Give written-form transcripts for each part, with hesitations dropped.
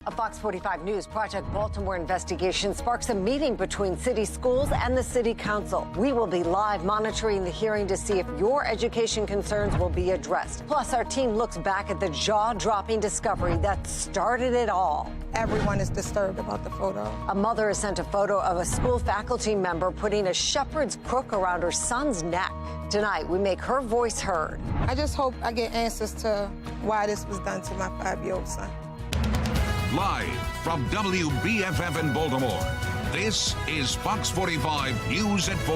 A Fox 45 News Project Baltimore investigation sparks a meeting between city schools and the city council. We will be live monitoring the hearing to see if your education concerns will be addressed. Plus, our team looks back at the jaw-dropping discovery that started it all. Everyone is disturbed about the photo. A mother has sent a photo of a school faculty member putting a shepherd's crook around her son's neck. Tonight, we make her voice heard. I just hope I get answers to why this was done to my 5-year-old son. Live from WBFF in Baltimore, this is Fox 45 News at 4.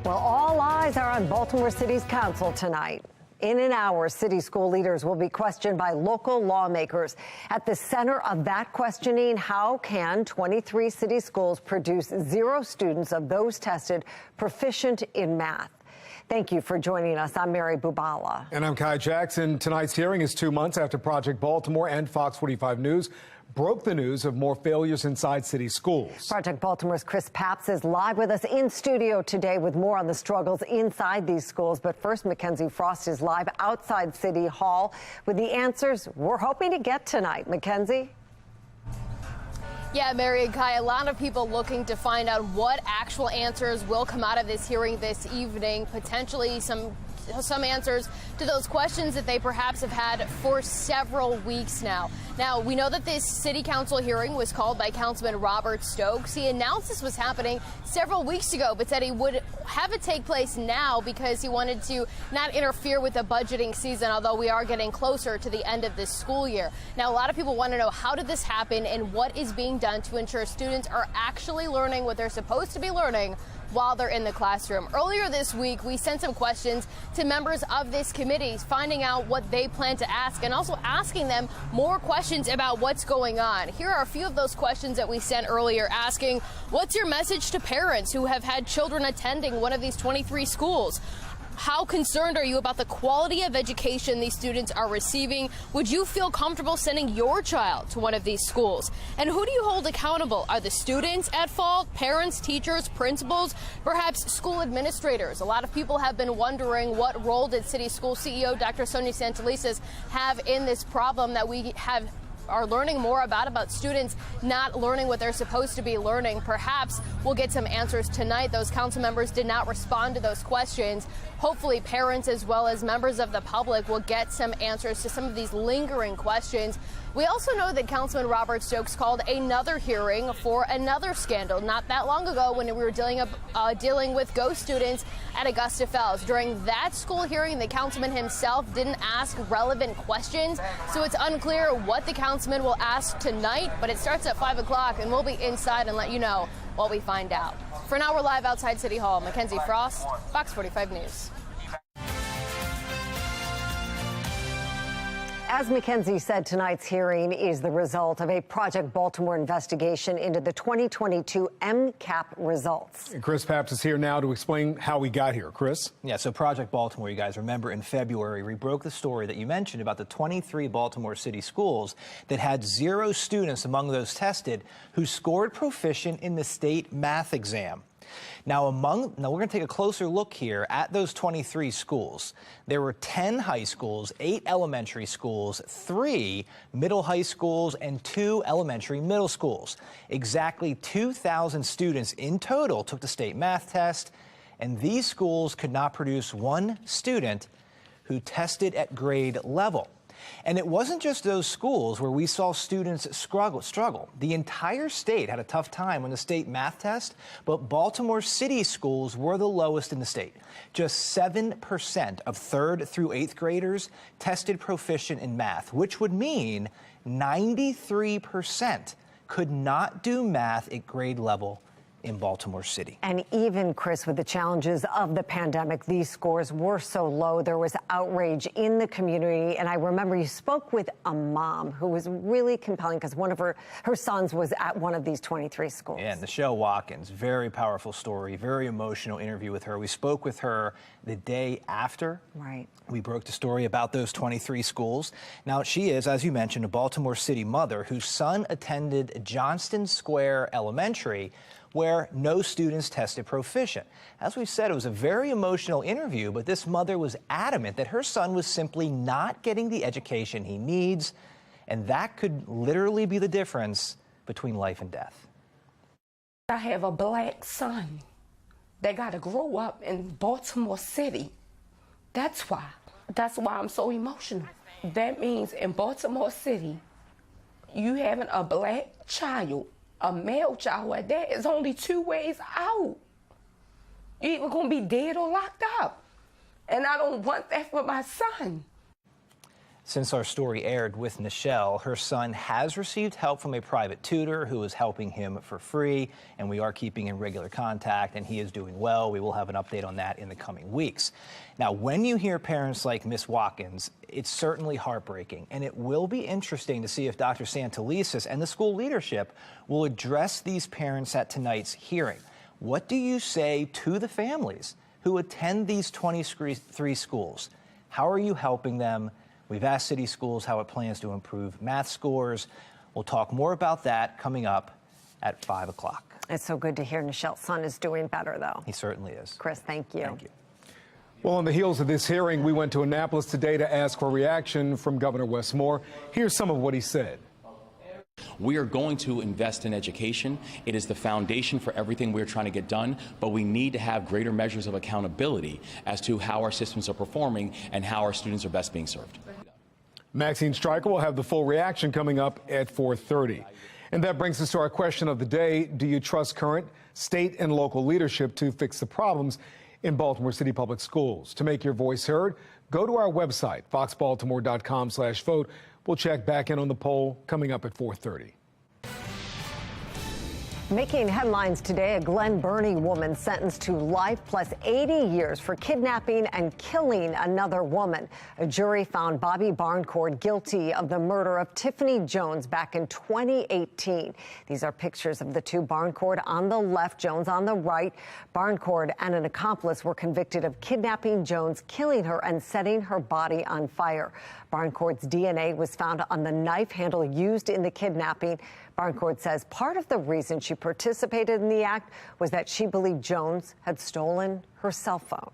Well, all eyes are on Baltimore City's council tonight. In an hour, city school leaders will be questioned by local lawmakers. At the center of that questioning, how can 23 city schools produce 0 students of those tested proficient in math? Thank you for joining us. I'm Mary Bubala. And I'm Kai Jackson. Tonight's hearing is 2 months after Project Baltimore and Fox 45 News broke the news of more failures inside city schools. Project Baltimore's Chris Papps is live with us in studio today with more on the struggles inside these schools. But first, Mackenzie Frost is live outside City Hall with the answers we're hoping to get tonight. Mackenzie? Yeah, Mary and Kai, a lot of people looking to find out what actual answers will come out of this hearing this evening, potentially some answers to those questions that they perhaps have had for several weeks now. Now, we know that this city council hearing was called by Councilman Robert Stokes. He announced this was happening several weeks ago, but said he would have it take place now because he wanted to not interfere with the budgeting season, although we are getting closer to the end of this school year. Now, a lot of people want to know, how did this happen and what is being done to ensure students are actually learning what they're supposed to be learning while they're in the classroom. Earlier this week, we sent some questions to members of this committee, finding out what they plan to ask and also asking them more questions about what's going on. Here are a few of those questions that we sent earlier, asking, what's your message to parents who have had children attending one of these 23 schools? How concerned are you about the quality of education these students are receiving? Would you feel comfortable sending your child to one of these schools? And who do you hold accountable? Are the students at fault? Parents, teachers, principals, perhaps school administrators? A lot of people have been wondering, what role did City School CEO Dr. Sonia Santelises have in this problem that we are learning more about students not learning what they're supposed to be learning? Perhaps we'll get some answers tonight. Those council members did not respond to those questions. Hopefully parents as well as members of the public will get some answers to some of these lingering questions. We also know that Councilman Robert Stokes called another hearing for another scandal not that long ago when we were dealing with ghost students at Augusta Fells. During that school hearing, the councilman himself didn't ask relevant questions, so it's unclear what the councilman will ask tonight, but it starts at 5 o'clock, and we'll be inside and let you know what we find out. For now, we're live outside City Hall. Mackenzie Frost, Fox 45 News. As Mackenzie said, tonight's hearing is the result of a Project Baltimore investigation into the 2022 MCAP results. And Chris Papps is here now to explain how we got here. Chris? Yeah, so Project Baltimore, you guys remember in February, we broke the story that you mentioned about the 23 Baltimore City schools that had 0 students among those tested who scored proficient in the state math exam. Now, we're going to take a closer look here at those 23 schools. There were 10 high schools, 8 elementary schools, 3 middle high schools, and 2 elementary middle schools. Exactly 2,000 students in total took the state math test, and these schools could not produce 1 student who tested at grade level. And it wasn't just those schools where we saw students struggle. The entire state had a tough time on the state math test, but Baltimore City schools were the lowest in the state. Just 7% of 3rd through 8th graders tested proficient in math, which would mean 93% could not do math at grade level in Baltimore City. And even, Chris, with the challenges of the pandemic, these scores were so low. There was outrage in the community. And I remember you spoke with a mom who was really compelling because one of her sons was at one of these 23 schools. Yeah, and Nichelle Watkins, very powerful story, very emotional interview with her. We spoke with her the day after we broke the story about those 23 schools. Now, she is, as you mentioned, a Baltimore City mother whose son attended Johnston Square Elementary, where no students tested proficient. As we said, it was a very emotional interview, but this mother was adamant that her son was simply not getting the education he needs, and that could literally be the difference between life and death. I have a black son that got to grow up in Baltimore City. That's why I'm so emotional. That means in Baltimore City, you having a black child, a male child at that, is only 2 ways out. You're either going to be dead or locked up. And I don't want that for my son. Since our story aired with Nichelle, her son has received help from a private tutor who is helping him for free, and we are keeping in regular contact, and he is doing well. We will have an update on that in the coming weeks. Now, when you hear parents like Miss Watkins, it's certainly heartbreaking, and it will be interesting to see if Dr. Santelises and the school leadership will address these parents at tonight's hearing. What do you say to the families who attend these 23 schools? How are you helping them? We've asked city schools how it plans to improve math scores. We'll talk more about that coming up at 5 o'clock. It's so good to hear Nichelle's son is doing better, though. He certainly is. Chris, thank you. Thank you. Well, on the heels of this hearing, we went to Annapolis today to ask for a reaction from Governor Wes Moore. Here's some of what he said. We are going to invest in education. It is the foundation for everything we're trying to get done, but we need to have greater measures of accountability as to how our systems are performing and how our students are best being served. Maxine Stryker will have the full reaction coming up at 4:30. And that brings us to our question of the day. Do you trust current state and local leadership to fix the problems in Baltimore City Public Schools? To make your voice heard, go to our website, foxbaltimore.com/vote. We'll check back in on the poll coming up at 4:30. Making headlines today, a Glen Burnie woman sentenced to life plus 80 years for kidnapping and killing another woman. A jury found Bobby Barncourt guilty of the murder of Tiffany Jones back in 2018. These are pictures of the two, Barncourt on the left, Jones on the right. Barncourt and an accomplice were convicted of kidnapping Jones, killing her, and setting her body on fire. Barncourt's DNA was found on the knife handle used in the kidnapping. Barncourt says part of the reason she participated in the act was that she believed Jones had stolen her cell phone.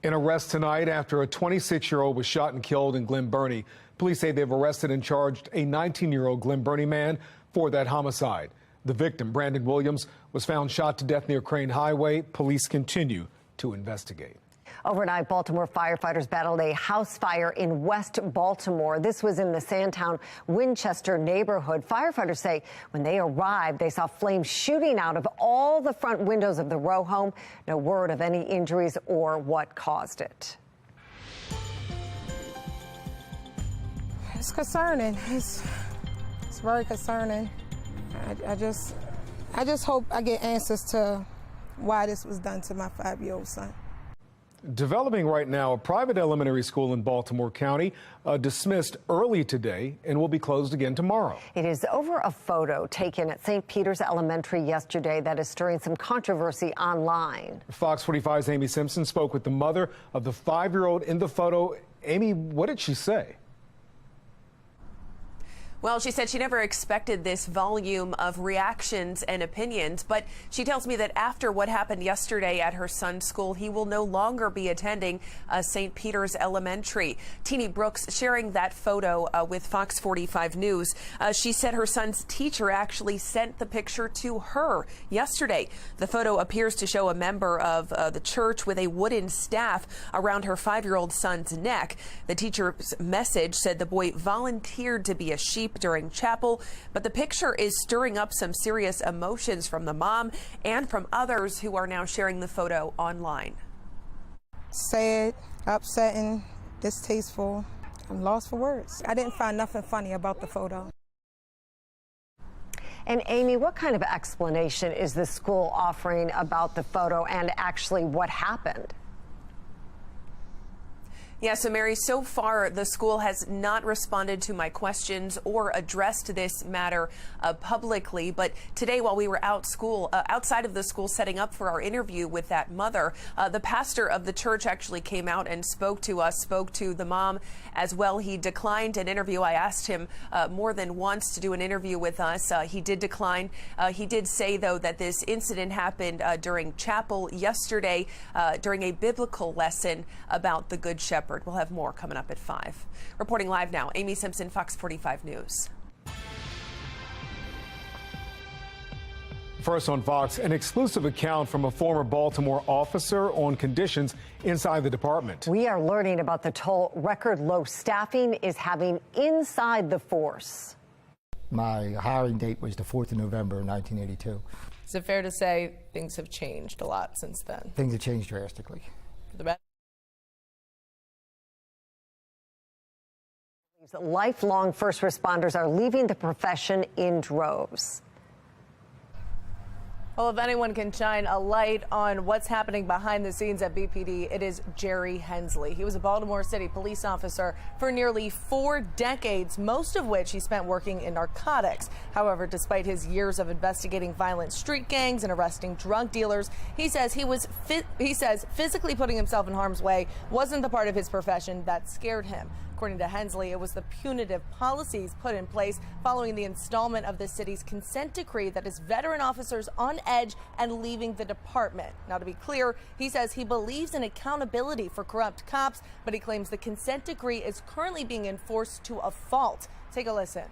An arrest tonight after a 26-year-old was shot and killed in Glen Burnie. Police say they've arrested and charged a 19-year-old Glen Burnie man for that homicide. The victim, Brandon Williams, was found shot to death near Crane Highway. Police continue to investigate. Overnight, Baltimore firefighters battled a house fire in West Baltimore. This was in the Sandtown Winchester neighborhood. Firefighters say when they arrived, they saw flames shooting out of all the front windows of the row home. No word of any injuries or what caused it. It's concerning. It's very concerning. I just hope I get answers to why this was done to my 5-year-old son. Developing right now, a private elementary school in Baltimore County dismissed early today and will be closed again tomorrow. It is over a photo taken at St. Peter's Elementary yesterday that is stirring some controversy online. Fox 45's Amy Simpson spoke with the mother of the 5-year-old in the photo. Amy, what did she say? Well, she said she never expected this volume of reactions and opinions, but she tells me that after what happened yesterday at her son's school, he will no longer be attending St. Peter's Elementary. Teenie Brooks sharing that photo with Fox 45 News. She said her son's teacher actually sent the picture to her yesterday. The photo appears to show a member of the church with a wooden staff around her 5-year-old son's neck. The teacher's message said the boy volunteered to be a sheep during chapel, but the picture is stirring up some serious emotions from the mom and from others who are now sharing the photo online. Sad, upsetting, distasteful. I'm lost for words. I didn't find nothing funny about the photo. And Amy, what kind of explanation is the school offering about the photo and actually what happened? Yeah, so Mary, so far the school has not responded to my questions or addressed this matter publicly. But today, while we were outside of the school setting up for our interview with that mother, the pastor of the church actually came out and spoke to us, spoke to the mom as well. He declined an interview. I asked him more than once to do an interview with us. He did decline. He did say, though, that this incident happened during chapel yesterday during a biblical lesson about the Good Shepherd. We'll have more coming up at 5. Reporting live now, Amy Simpson, Fox 45 News. First on Fox, an exclusive account from a former Baltimore officer on conditions inside the department. We are learning about the toll record low staffing is having inside the force. My hiring date was the 4th of November, 1982. Is it fair to say things have changed a lot since then? Things have changed drastically. For the better? Lifelong first responders are leaving the profession in droves. Well, if anyone can shine a light on what's happening behind the scenes at BPD, it is Jerry Hensley. He was a Baltimore City police officer for nearly 4 decades, most of which he spent working in narcotics. However, despite his years of investigating violent street gangs and arresting drug dealers, he says physically putting himself in harm's way wasn't the part of his profession that scared him. According to Hensley, it was the punitive policies put in place following the installment of the city's consent decree that has veteran officers on edge and leaving the department. Now, to be clear, he says he believes in accountability for corrupt cops, but he claims the consent decree is currently being enforced to a fault. Take a listen.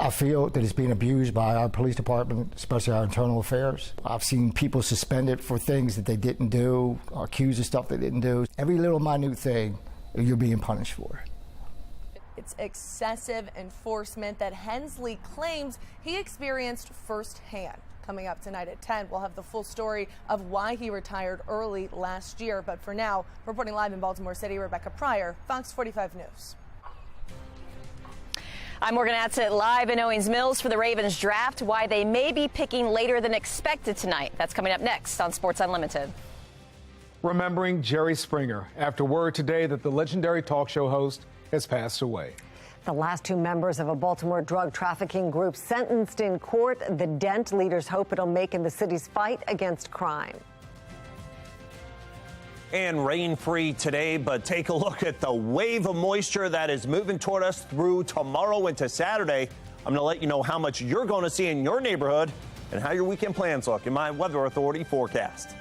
I feel that it's being abused by our police department, especially our internal affairs. I've seen people suspended for things that they didn't do, or accused of stuff they didn't do. Every little minute thing you're being punished for. It's excessive enforcement that Hensley claims he experienced firsthand. Coming up tonight at 10, we'll have the full story of why he retired early last year. But for now, reporting live in Baltimore City, Rebecca Pryor, Fox 45 News. I'm Morgan Atzett live in Owings Mills for the Ravens draft. Why they may be picking later than expected tonight. That's coming up next on Sports Unlimited. Remembering Jerry Springer after word today that the legendary talk show host has passed away. The last 2 members of a Baltimore drug trafficking group sentenced in court. The dent leaders hope it'll make in the city's fight against crime. And rain-free today, but take a look at the wave of moisture that is moving toward us through tomorrow into Saturday. I'm going to let you know how much you're going to see in your neighborhood and how your weekend plans look in my Weather Authority forecast.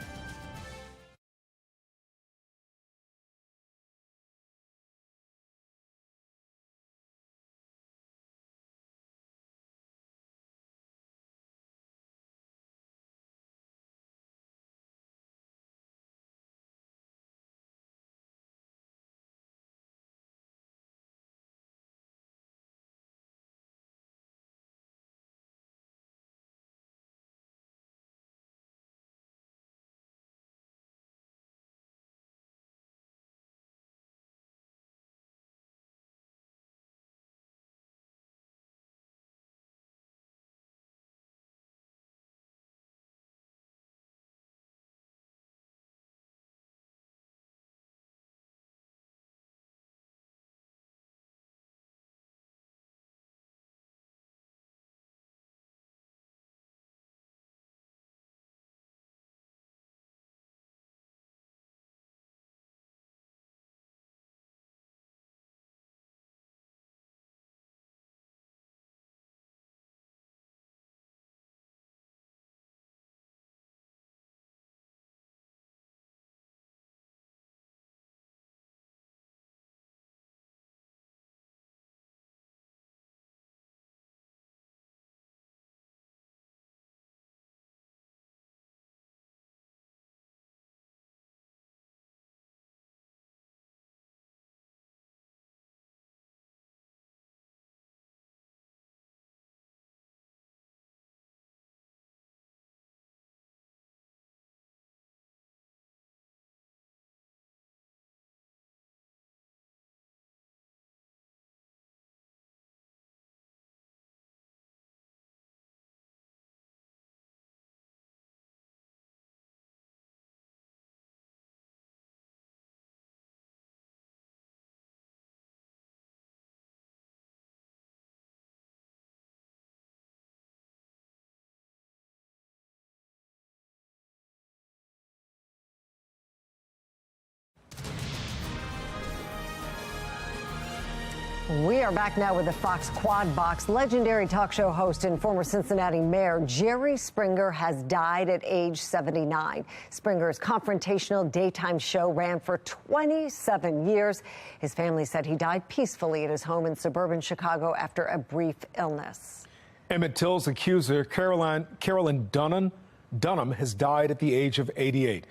We are back now with the Fox Quad Box. Legendary talk show host and former Cincinnati mayor Jerry Springer has died at age 79. Springer's confrontational daytime show ran for 27 years. His family said he died peacefully at his home in suburban Chicago after a brief illness. Emmett Till's accuser, Carolyn Dunham, has died at the age of 88.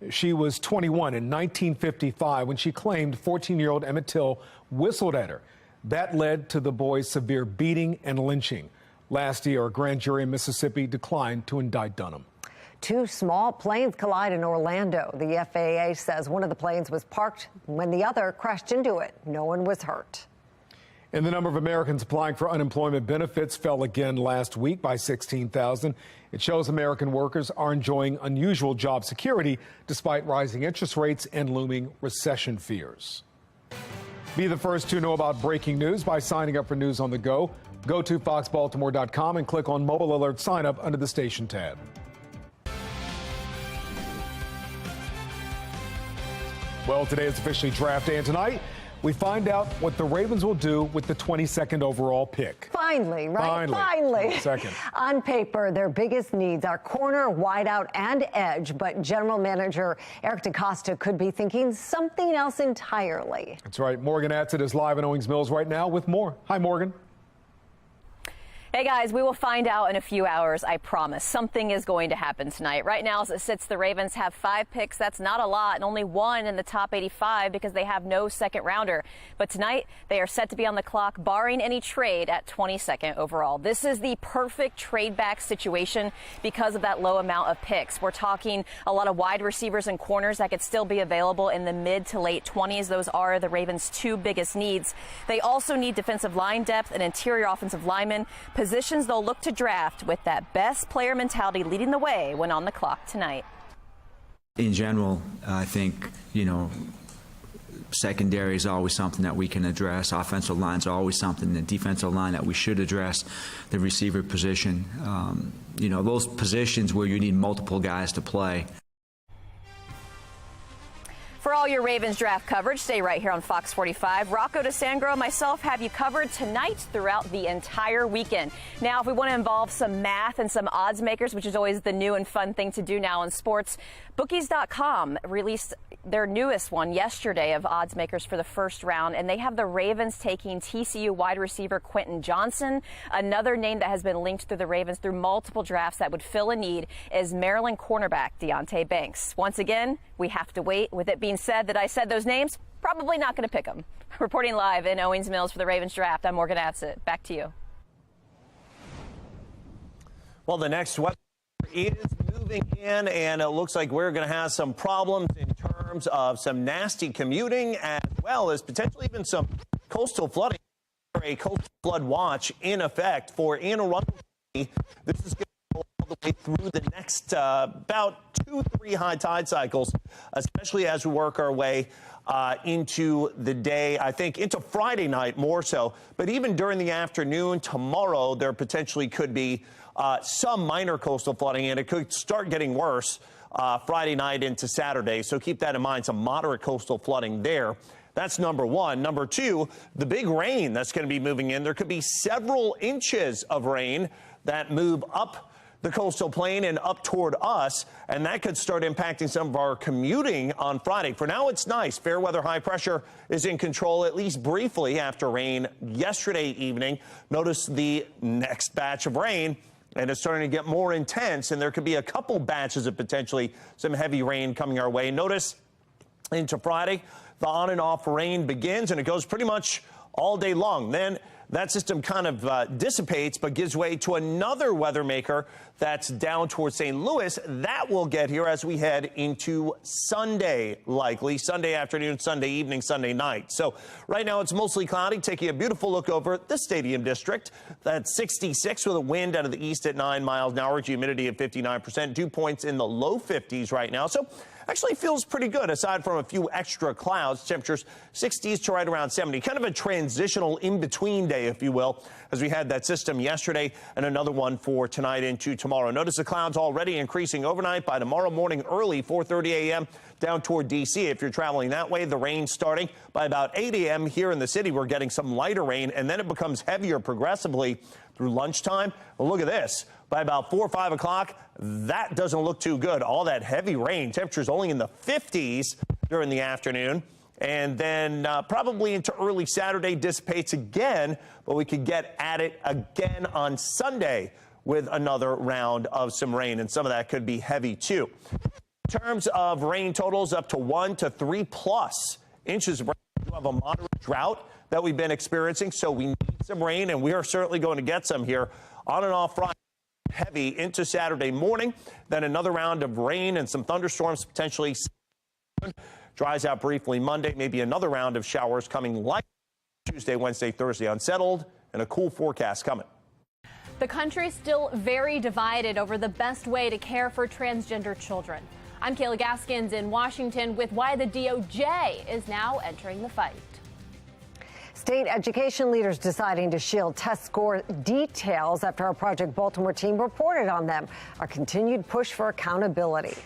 She was 21 in 1955 when she claimed 14-year-old Emmett Till whistled at her. That led to the boy's severe beating and lynching. Last year, a grand jury in Mississippi declined to indict Dunham. Two small planes collide in Orlando. The FAA says one of the planes was parked when the other crashed into it. No one was hurt. And the number of Americans applying for unemployment benefits fell again last week by 16,000. It shows American workers are enjoying unusual job security despite rising interest rates and looming recession fears. Be the first to know about breaking news by signing up for News on the Go. Go to foxbaltimore.com and click on Mobile Alert Sign Up under the Station tab. Well, today is officially draft day, and tonight we find out what the Ravens will do with the 22nd overall pick. Finally, right? Finally. Second. On paper, their biggest needs are corner, wideout, and edge, but general manager Eric DeCosta could be thinking something else entirely. That's right. Morgan Atzett is live in Owings Mills right now with more. Hi, Morgan. Hey guys, we will find out in a few hours, I promise. Something is going to happen tonight. Right now, as it sits, the Ravens have 5 picks. That's not a lot, and only 1 in the top 85 because they have no second rounder. But tonight, they are set to be on the clock, barring any trade at 22nd overall. This is the perfect trade back situation because of that low amount of picks. We're talking a lot of wide receivers and corners that could still be available in the mid to late 20s. Those are the Ravens' 2 biggest needs. They also need defensive line depth and interior offensive linemen, positions they'll look to draft with that best player mentality leading the way when on the clock tonight. In general, I think, secondary is always something that we can address. Offensive lines are always something. The defensive line that we should address. The receiver position, those positions where you need multiple guys to play. For all your Ravens draft coverage, stay right here on Fox 45. Rocco DeSangro and myself have you covered tonight throughout the entire weekend. Now, if we want to involve some math and some odds makers, which is always the new and fun thing to do now in sports, bookies.com released their newest one yesterday of odds makers for the first round, and they have the Ravens taking TCU wide receiver Quentin Johnson. Another name that has been linked through the Ravens through multiple drafts that would fill a need is Maryland cornerback Deonte Banks. Once again, we have to wait. With it being said that I said those names, probably not going to pick them. Reporting live in Owings Mills for the Ravens draft, I'm Morgan Atzett. Back to you. Well, the next weather is moving in, and it looks like we're going to have some problems in terms of some nasty commuting as well as potentially even some coastal flooding. A coastal flood watch in effect for Anne Arundel. This is going to go all the way through the next about 2-3 high tide cycles, especially as we work our way into the day, I think into Friday night more so. But even during the afternoon tomorrow, there potentially could be some minor coastal flooding, and it could start getting worse Friday night into Saturday. So keep that in mind, some moderate coastal flooding there. That's number one. Number two, the big rain that's going to be moving in. There could be several inches of rain that move up the coastal plain and up toward us, and that could start impacting some of our commuting on Friday. For now, it's nice. Fair weather high pressure is in control, at least briefly, after rain yesterday evening. Notice the next batch of rain, and it's starting to get more intense, and there could be a couple batches of potentially some heavy rain coming our way. Notice into Friday, the on and off rain begins, and it goes pretty much all day long. Then that system kind of dissipates, but gives way to another weather maker that's down towards St. Louis. That will get here as we head into Sunday, likely Sunday afternoon, Sunday evening, Sunday night. So right now it's mostly cloudy, taking a beautiful look over the Stadium District. That's 66 with a wind out of the east at 9 miles an hour, humidity at 59%, dew points in the low 50s right now. So actually feels pretty good aside from a few extra clouds. Temperatures 60s to right around 70. Kind of a transitional in-between day, if you will, as we had that system yesterday and another one for tonight into tomorrow. Notice the clouds already increasing overnight. By tomorrow morning early, 4:30 a.m. down toward D.C. If you're traveling that way, the rain starting by about 8 a.m. here in the city. We're getting some lighter rain, and then it becomes heavier progressively through lunchtime. Well, look at this. By about 4 or 5 o'clock, that doesn't look too good. All that heavy rain, temperatures only in the 50s during the afternoon. And then probably into early Saturday dissipates again, but we could get at it again on Sunday with another round of some rain, and some of that could be heavy too. In terms of rain totals, up to 1 to 3+ inches of rain. We have a moderate drought that we've been experiencing, so we need some rain, and we are certainly going to get some here on and off Friday. Heavy into Saturday morning, then another round of rain and some thunderstorms potentially. Dries out briefly Monday, maybe another round of showers coming like Tuesday, Wednesday, Thursday, unsettled, and a cool forecast coming. The country's still very divided over the best way to care for transgender children. I'm Kayla Gaskins in Washington with why the DOJ is now entering the fight. State education leaders deciding to shield test score details after our Project Baltimore team reported on them. Our continued push for accountability.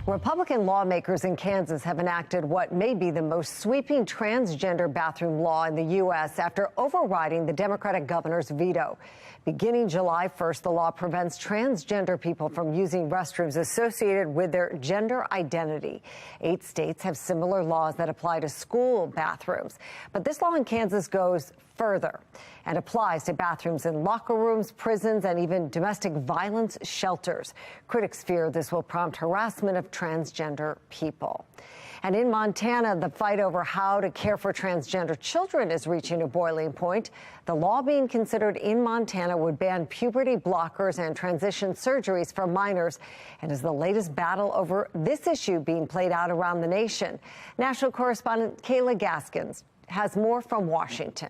Republican lawmakers in Kansas have enacted what may be the most sweeping transgender bathroom law in the U.S. after overriding the Democratic governor's veto. Beginning July 1st, the law prevents transgender people from using restrooms associated with their gender identity. 8 states have similar laws that apply to school bathrooms. But this law in Kansas goes further and applies to bathrooms in locker rooms, prisons, and even domestic violence shelters. Critics fear this will prompt harassment of transgender people. And in Montana, the fight over how to care for transgender children is reaching a boiling point. The law being considered in Montana would ban puberty blockers and transition surgeries for minors, and is the latest battle over this issue being played out around the nation. National correspondent Kayla Gaskins has more from Washington.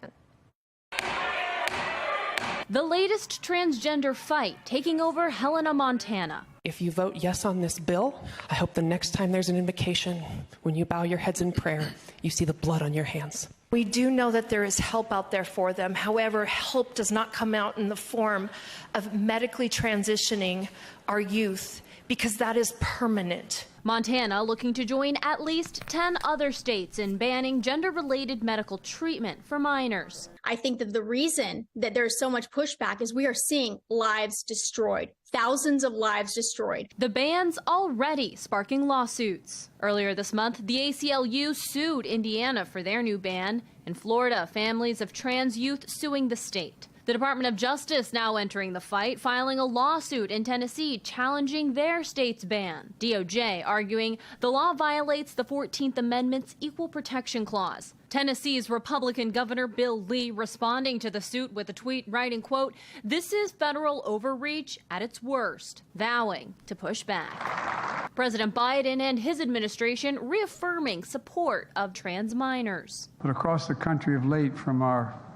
The latest transgender fight taking over Helena, Montana. If you vote yes on this bill, I hope the next time there's an invocation, when you bow your heads in prayer, you see the blood on your hands. We do know that there is help out there for them. However, help does not come out in the form of medically transitioning our youth, because that is permanent. Montana looking to join at least 10 other states in banning gender-related medical treatment for minors. I think that the reason that there's so much pushback is we are seeing lives destroyed, thousands of lives destroyed. The ban's already sparking lawsuits. Earlier this month, the ACLU sued Indiana for their new ban. In Florida, families of trans youth suing the state. The Department of Justice now entering the fight, filing a lawsuit in Tennessee challenging their state's ban. DOJ arguing the law violates the 14th Amendment's Equal Protection Clause. Tennessee's Republican Governor Bill Lee responding to the suit with a tweet writing, quote, "This is federal overreach at its worst," vowing to push back. President Biden and his administration reaffirming support of trans minors. But across the country of late from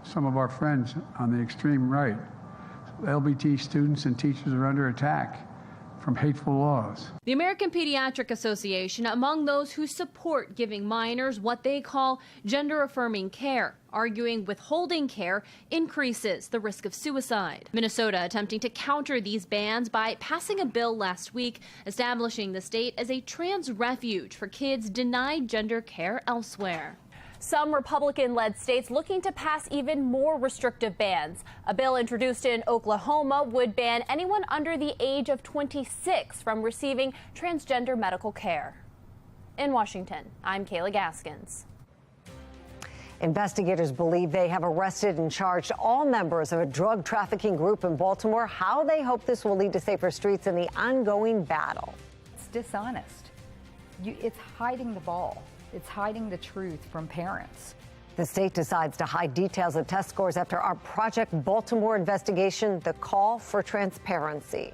some of our friends on the extreme right, LBT students and teachers are under attack from hateful laws. The American Pediatric Association among those who support giving minors what they call gender-affirming care, arguing withholding care increases the risk of suicide. Minnesota attempting to counter these bans by passing a bill last week establishing the state as a trans refuge for kids denied gender care elsewhere. Some Republican-led states looking to pass even more restrictive bans. A bill introduced in Oklahoma would ban anyone under the age of 26 from receiving transgender medical care. In Washington, I'm Kayla Gaskins. Investigators believe they have arrested and charged all members of a drug trafficking group in Baltimore. How they hope this will lead to safer streets in the ongoing battle. It's dishonest. It's hiding the ball. It's hiding the truth from parents. The state decides to hide details of test scores after our Project Baltimore investigation, the call for transparency.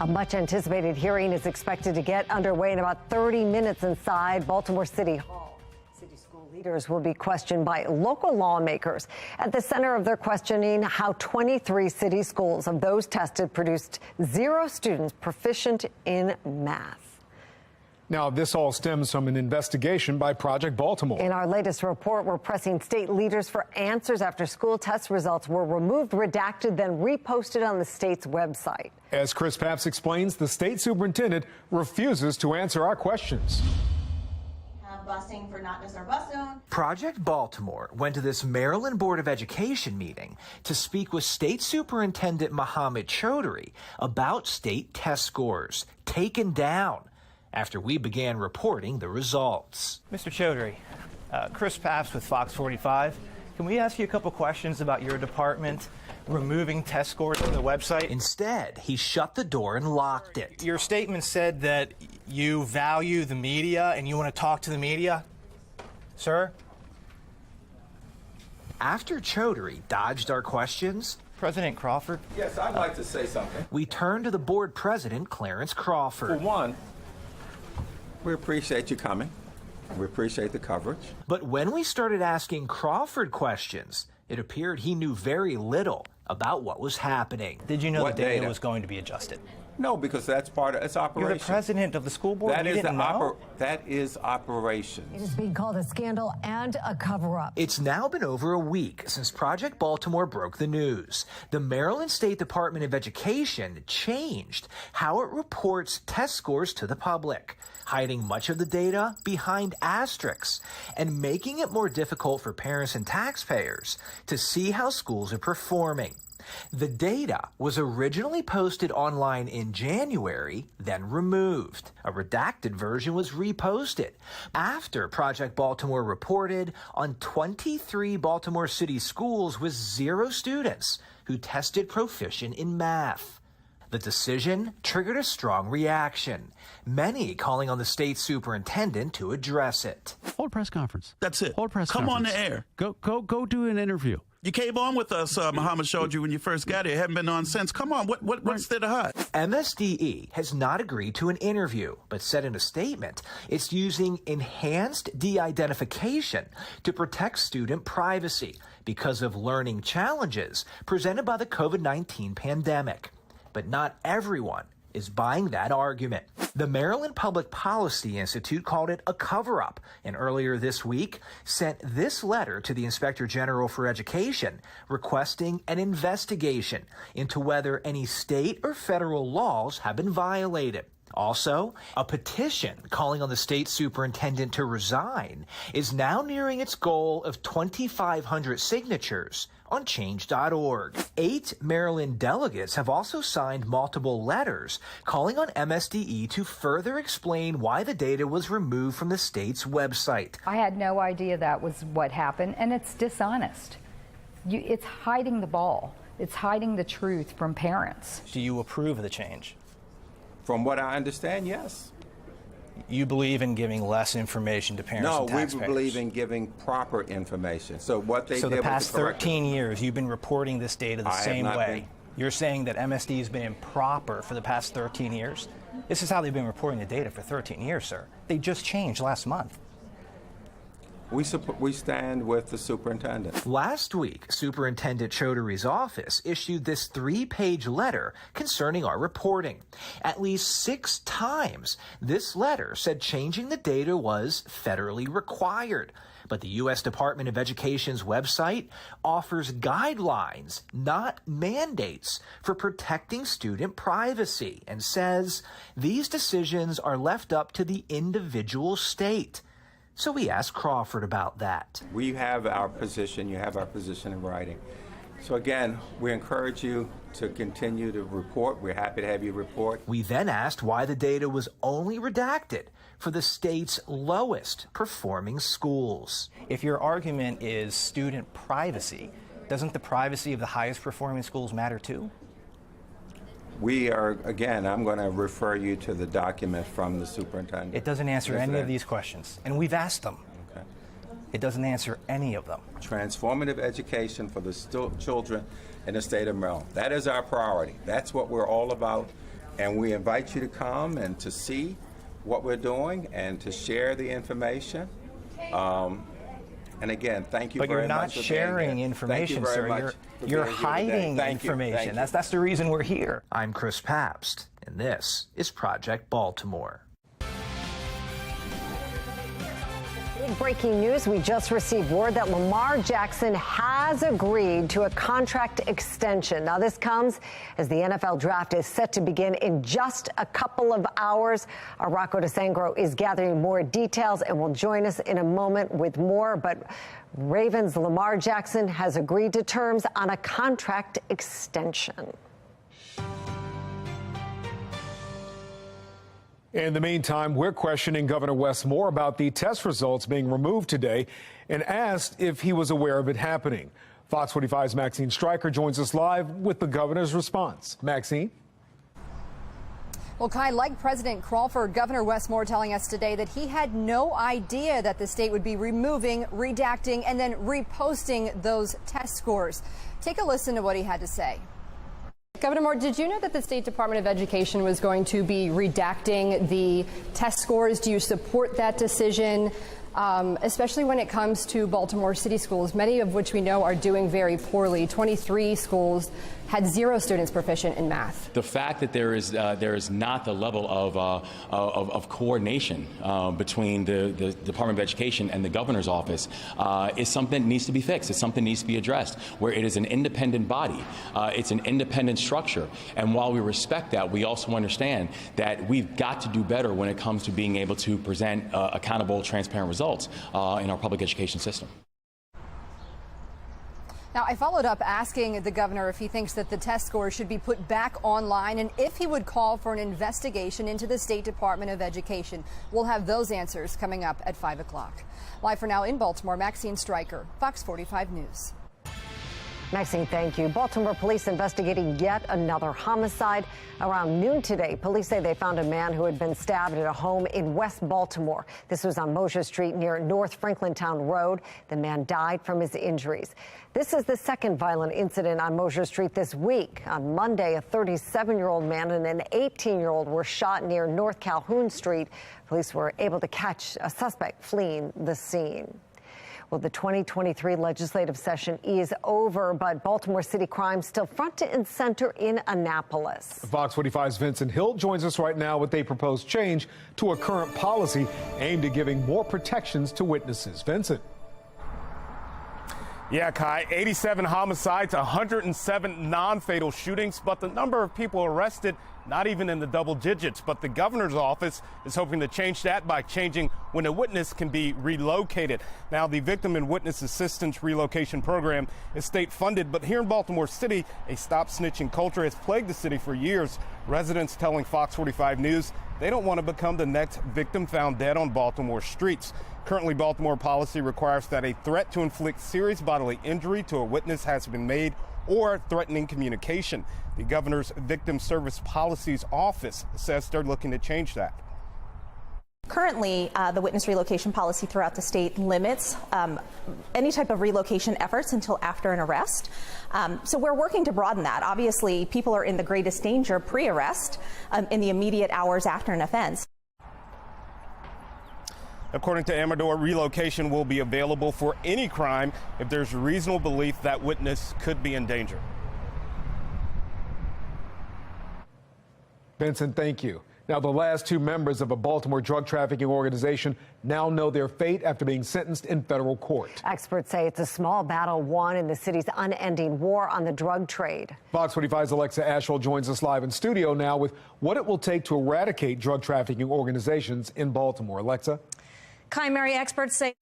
A much anticipated hearing is expected to get underway in about 30 minutes inside Baltimore City Hall. City school leaders will be questioned by local lawmakers. At the center of their questioning, how 23 city schools of those tested produced 0 students proficient in math. Now, this all stems from an investigation by Project Baltimore. In our latest report, we're pressing state leaders for answers after school test results were removed, redacted, then reposted on the state's website. As Chris Papps explains, the state superintendent refuses to answer our questions. Busing for not just our bus zone. Project Baltimore went to this Maryland Board of Education meeting to speak with State Superintendent Mohammed Chaudhry about state test scores taken down after we began reporting the results. Mr. Chaudhry, Chris Papps with FOX45. Can we ask you a couple questions about your department removing test scores from the website? Instead, he shut the door and locked it. Your statement said that you value the media and you want to talk to the media. Sir? After Chaudhry dodged our questions, President Crawford? Yes, I'd like to say something. We turned to the board president, Clarence Crawford. For one, we appreciate you coming. We appreciate the coverage. But when we started asking Crawford questions, it appeared he knew very little about what was happening. Did you know What the data data? was going to be adjusted? No, because that's part of its operation. You're the president of the school board. That You is didn't know? That is operations. It is being called a scandal and a cover-up. It's now been over a week since Project Baltimore broke the news. The Maryland State Department of Education changed how it reports test scores to the public, hiding much of the data behind asterisks and making it more difficult for parents and taxpayers to see how schools are performing. The data was originally posted online in January, then removed. A redacted version was reposted after Project Baltimore reported on 23 Baltimore City schools with 0 students who tested proficient in math. The decision triggered a strong reaction, many calling on the state superintendent to address it. Hold press conference. That's it. Hold press Come conference. on the air. Go do an interview. You came on with us, Muhammad showed you when you first got here. Haven't been on since. Come on, what's there to hide? MSDE has not agreed to an interview, but said in a statement it's using enhanced de-identification to protect student privacy because of learning challenges presented by the COVID-19 pandemic. But not everyone is buying that argument. The Maryland Public Policy Institute called it a cover-up, and earlier this week sent this letter to the Inspector General for Education requesting an investigation into whether any state or federal laws have been violated. Also, a petition calling on the state superintendent to resign is now nearing its goal of 2,500 signatures on change.org. 8 Maryland delegates have also signed multiple letters calling on MSDE to further explain why the data was removed from the state's website. I had no idea that was what happened, and it's dishonest. It's hiding the ball. It's hiding the truth from parents. Do you approve of the change? From what I understand, yes. You believe in giving less information to parents and taxpayers? No, we believe in giving proper information. So what they did was the past correct. 13 years, you've been reporting this data the same way. You're saying that MSD has been improper for the past 13 years? This is how they've been reporting the data for 13 years, sir. They just changed last month. We stand with the superintendent. Last week, Superintendent Chaudhry's office issued this 3-page letter concerning our reporting. At least 6 times, this letter said changing the data was federally required. But the U.S. Department of Education's website offers guidelines, not mandates, for protecting student privacy and says these decisions are left up to the individual state. So we asked Crawford about that. We have our position. You have our position in writing. So again, we encourage you to continue to report. We're happy to have you report. We then asked why the data was only redacted for the state's lowest performing schools. If your argument is student privacy, doesn't the privacy of the highest performing schools matter too? We are, again, I'm going to refer you to the document from the superintendent. It doesn't answer any of these questions, and we've asked them. Okay. It doesn't answer any of them. Transformative education for the children in the state of Maryland. That is our priority. That's what we're all about. And we invite you to come and to see what we're doing and to share the information. And again, thank you very much. But you're not sharing information, sir. You're hiding information. That's the reason we're here. I'm Chris Pabst, and this is Project Baltimore. Big breaking news. We just received word that Lamar Jackson has agreed to a contract extension. Now, this comes as the NFL draft is set to begin in just a couple of hours. Our Rocco DeSangro is gathering more details and will join us in a moment with more. But Ravens' Lamar Jackson has agreed to terms on a contract extension. In the meantime, we're questioning Governor Wes Moore about the test results being removed today and asked if he was aware of it happening. Fox 45's Maxine Stryker joins us live with the governor's response. Maxine? Well, Kai, like President Crawford, Governor Wes Moore telling us today that he had no idea that the state would be removing, redacting, and then reposting those test scores. Take a listen to what he had to say. Governor Moore, did you know that the State Department of Education was going to be redacting the test scores? Do you support that decision, especially when it comes to Baltimore City schools, many of which we know are doing very poorly? 23 schools had 0 students proficient in math. The fact that there is not the level of coordination between the Department of Education and the governor's office is something that needs to be fixed. It's something that needs to be addressed, where it is an independent body. It's an independent structure. And while we respect that, we also understand that we've got to do better when it comes to being able to present accountable, transparent results in our public education system. Now, I followed up asking the governor if he thinks that the test scores should be put back online and if he would call for an investigation into the State Department of Education. We'll have those answers coming up at 5 o'clock. Live for now in Baltimore, Maxine Stryker, Fox 45 News. Maxine, thank you. Baltimore police investigating yet another homicide. Around noon today, police say they found a man who had been stabbed at a home in West Baltimore. This was on Mosier Street near North Franklintown Road. The man died from his injuries. This is the second violent incident on Mosier Street this week. On Monday, a 37-year-old man and an 18-year-old were shot near North Calhoun Street. Police were able to catch a suspect fleeing the scene. Well, the 2023 legislative session is over, but Baltimore City crime still front and center in Annapolis. Fox 45's Vincent Hill joins us right now with a proposed change to a current policy aimed at giving more protections to witnesses. Vincent. Yeah, Kai, 87 homicides, 107 non-fatal shootings, but the number of people arrested not even in the double digits. But the governor's office is hoping to change that by changing when a witness can be relocated. Now, the Victim and Witness Assistance Relocation Program is state funded, but here in Baltimore City, a stop snitching culture has plagued the city for years. Residents telling Fox 45 News they don't want to become the next victim found dead on Baltimore streets. Currently, Baltimore policy requires that a threat to inflict serious bodily injury to a witness has been made or threatening communication. The governor's Victim Service Policies Office says they're looking to change that. Currently, the witness relocation policy throughout the state limits any type of relocation efforts until after an arrest. So we're working to broaden that. Obviously, people are in the greatest danger pre-arrest in the immediate hours after an offense. According to Amador, relocation will be available for any crime if there's reasonable belief that witness could be in danger. Vincent, thank you. Now, the last 2 members of a Baltimore drug trafficking organization now know their fate after being sentenced in federal court. Experts say it's a small battle won in the city's unending war on the drug trade. Fox 45's Alexa Ashwell joins us live in studio now with what it will take to eradicate drug trafficking organizations in Baltimore. Alexa? Kai, Mary, experts say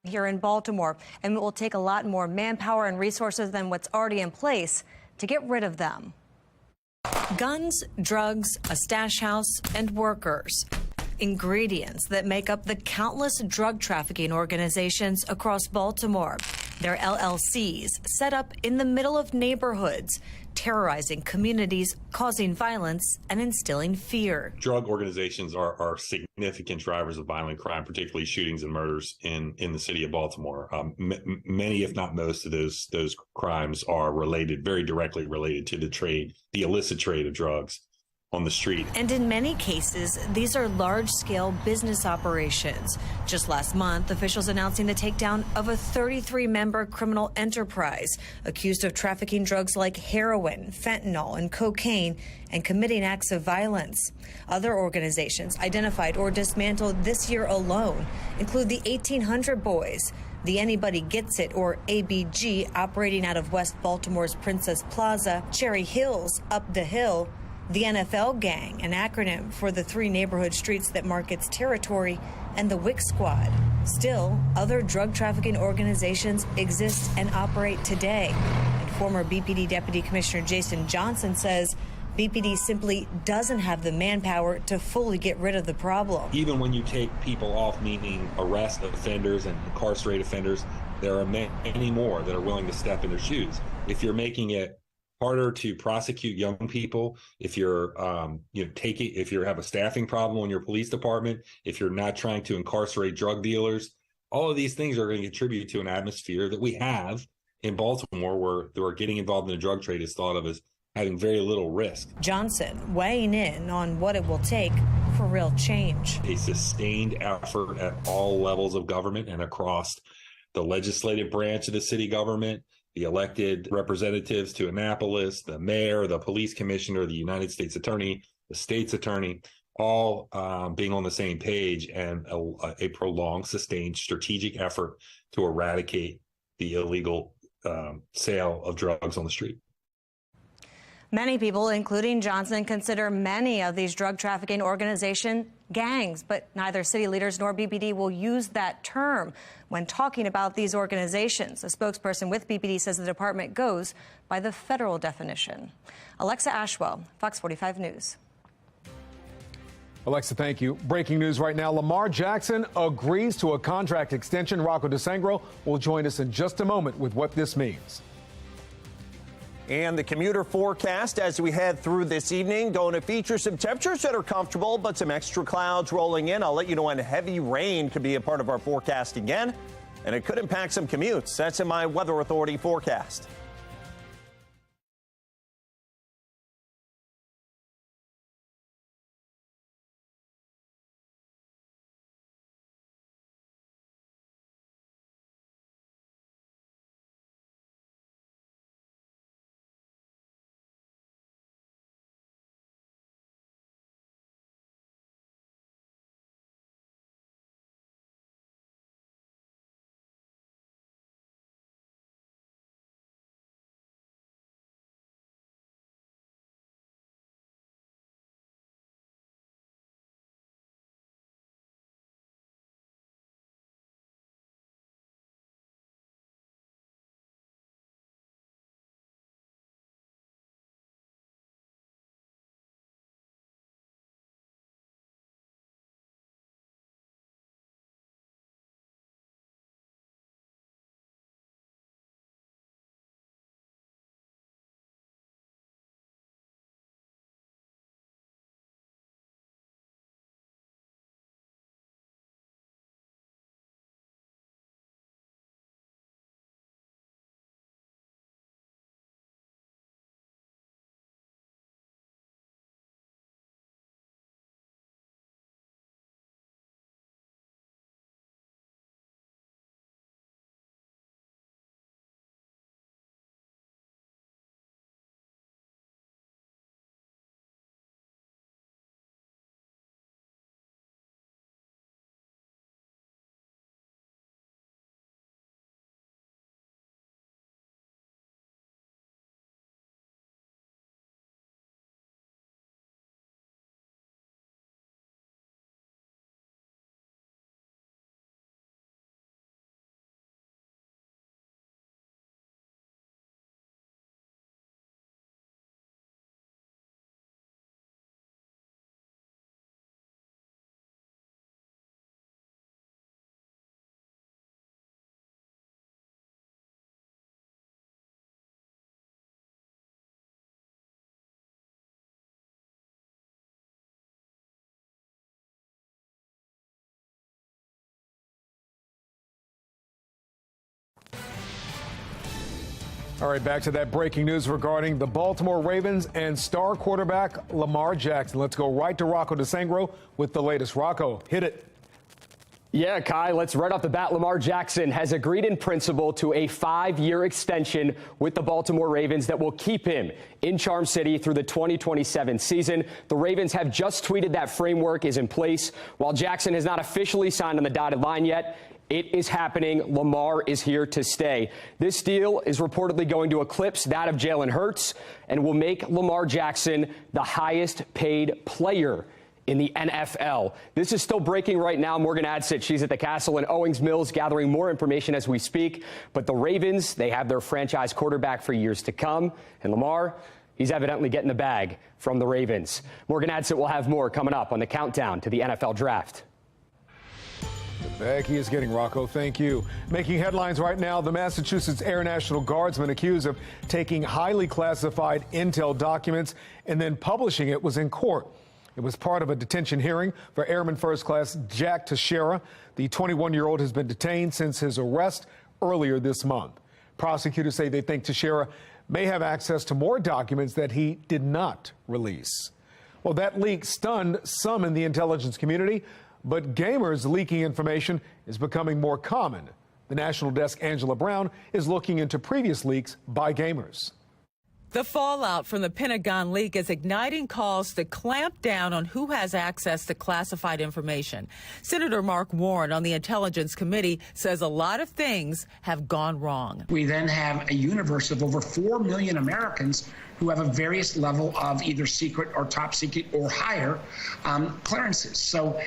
here in Baltimore, and it will take a lot more manpower and resources than what's already in place to get rid of them. Guns, drugs, a stash house, and workers. Ingredients that make up the countless drug trafficking organizations across Baltimore. They're LLCs set up in the middle of neighborhoods, terrorizing communities, causing violence, and instilling fear. Drug organizations are significant drivers of violent crime, particularly shootings and murders in the city of Baltimore. Many, if not most, of those crimes are very directly related to the illicit trade of drugs on the street. And in many cases, these are large-scale business operations. Just last month, officials announcing the takedown of a 33-member criminal enterprise accused of trafficking drugs like heroin, fentanyl, and cocaine, and committing acts of violence. Other organizations identified or dismantled this year alone include the 1800 Boys, the Anybody Gets It, or ABG, operating out of West Baltimore's Princess Plaza, Cherry Hills, Up the Hill, the NFL Gang, an acronym for the 3 neighborhood streets that mark its territory, and the WIC Squad. Still, other drug trafficking organizations exist and operate today. And former BPD Deputy Commissioner Jason Johnson says BPD simply doesn't have the manpower to fully get rid of the problem. Even when you take people off, meaning arrest offenders and incarcerate offenders, there are many more that are willing to step in their shoes. If you're making it harder to prosecute young people, if you're if you have a staffing problem in your police department, if you're not trying to incarcerate drug dealers, all of these things are going to contribute to an atmosphere that we have in Baltimore where getting involved in the drug trade is thought of as having very little risk. Johnson weighing in on what it will take for real change. A sustained effort at all levels of government and across the legislative branch of the city government, the elected representatives to Annapolis, the mayor, the police commissioner, the United States attorney, the state's attorney, all being on the same page, and a prolonged, sustained strategic effort to eradicate the illegal sale of drugs on the street. Many people, including Johnson, consider many of these drug trafficking organizations gangs, but neither city leaders nor BPD will use that term when talking about these organizations. A spokesperson with BPD says the department goes by the federal definition. Alexa Ashwell, Fox 45 News. Alexa, thank you. Breaking news right now. Lamar Jackson agrees to a contract extension. Rocco DeSangro will join us in just a moment with what this means. And the commuter forecast as we head through this evening, going to feature some temperatures that are comfortable, but some extra clouds rolling in. I'll let you know when heavy rain could be a part of our forecast again, and it could impact some commutes. That's in my Weather Authority forecast. All right, back to that breaking news regarding the Baltimore Ravens and star quarterback Lamar Jackson. Let's go right to Rocco DeSangro with the latest. Rocco, hit it. Yeah, Kai, let's right off the bat. Lamar Jackson has agreed in principle to a 5-year extension with the Baltimore Ravens that will keep him in Charm City through the 2027 season. The Ravens have just tweeted that framework is in place. While Jackson has not officially signed on the dotted line yet, it is happening. Lamar is here to stay. This deal is reportedly going to eclipse that of Jalen Hurts and will make Lamar Jackson the highest paid player in the NFL. This is still breaking right now. Morgan Adsit, she's at the Castle in Owings Mills gathering more information as we speak. But the Ravens, they have their franchise quarterback for years to come. And Lamar, he's evidently getting the bag from the Ravens. Morgan Adsit will have more coming up on the countdown to the NFL draft. The bag he is getting, Rocco. Thank you. Making headlines right now, the Massachusetts Air National Guardsman accused of taking highly classified intel documents and then publishing it was in court. It was part of a detention hearing for Airman First Class Jack Teixeira. The 21-year-old has been detained since his arrest earlier this month. Prosecutors say they think Teixeira may have access to more documents that he did not release. Well, that leak stunned some in the intelligence community, but gamers leaking information is becoming more common. The National Desk Angela Brown is looking into previous leaks by gamers. The fallout from the Pentagon leak is igniting calls to clamp down on who has access to classified information. Senator Mark Warren on the Intelligence Committee says a lot of things have gone wrong. We then have a universe of over 4 million Americans who have a various level of either secret or top secret or higher clearances. So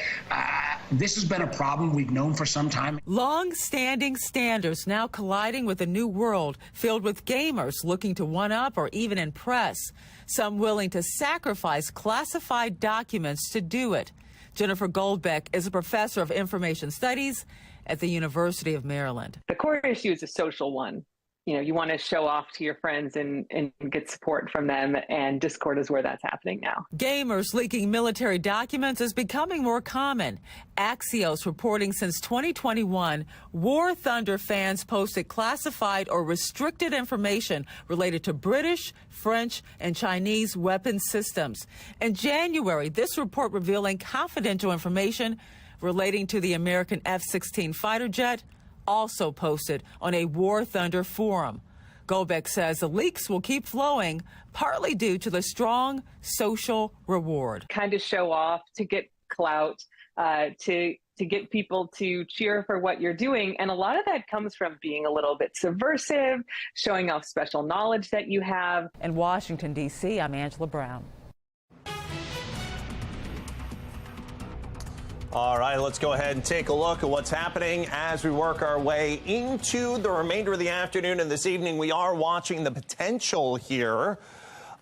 this has been a problem we've known for some time. Long-standing standards now colliding with a new world filled with gamers looking to one-up or even impress, some willing to sacrifice classified documents to do it. Jennifer Goldbeck is a professor of information studies at the University of Maryland. The core issue is a social one. You know, you want to show off to your friends and get support from them, and Discord is where that's happening now. Gamers leaking military documents is becoming more common. Axios reporting since 2021, War Thunder fans posted classified or restricted information related to British, French, and Chinese weapon systems. In January, this report revealing confidential information relating to the American F-16 fighter jet also posted on a War Thunder forum. Goldbeck says the leaks will keep flowing, partly due to the strong social reward. Kind of show off, to get clout, to get people to cheer for what you're doing. And a lot of that comes from being a little bit subversive, showing off special knowledge that you have. In Washington, D.C., I'm Angela Brown. All right, let's go ahead and take a look at what's happening as we work our way into the remainder of the afternoon and this evening. We are watching the potential here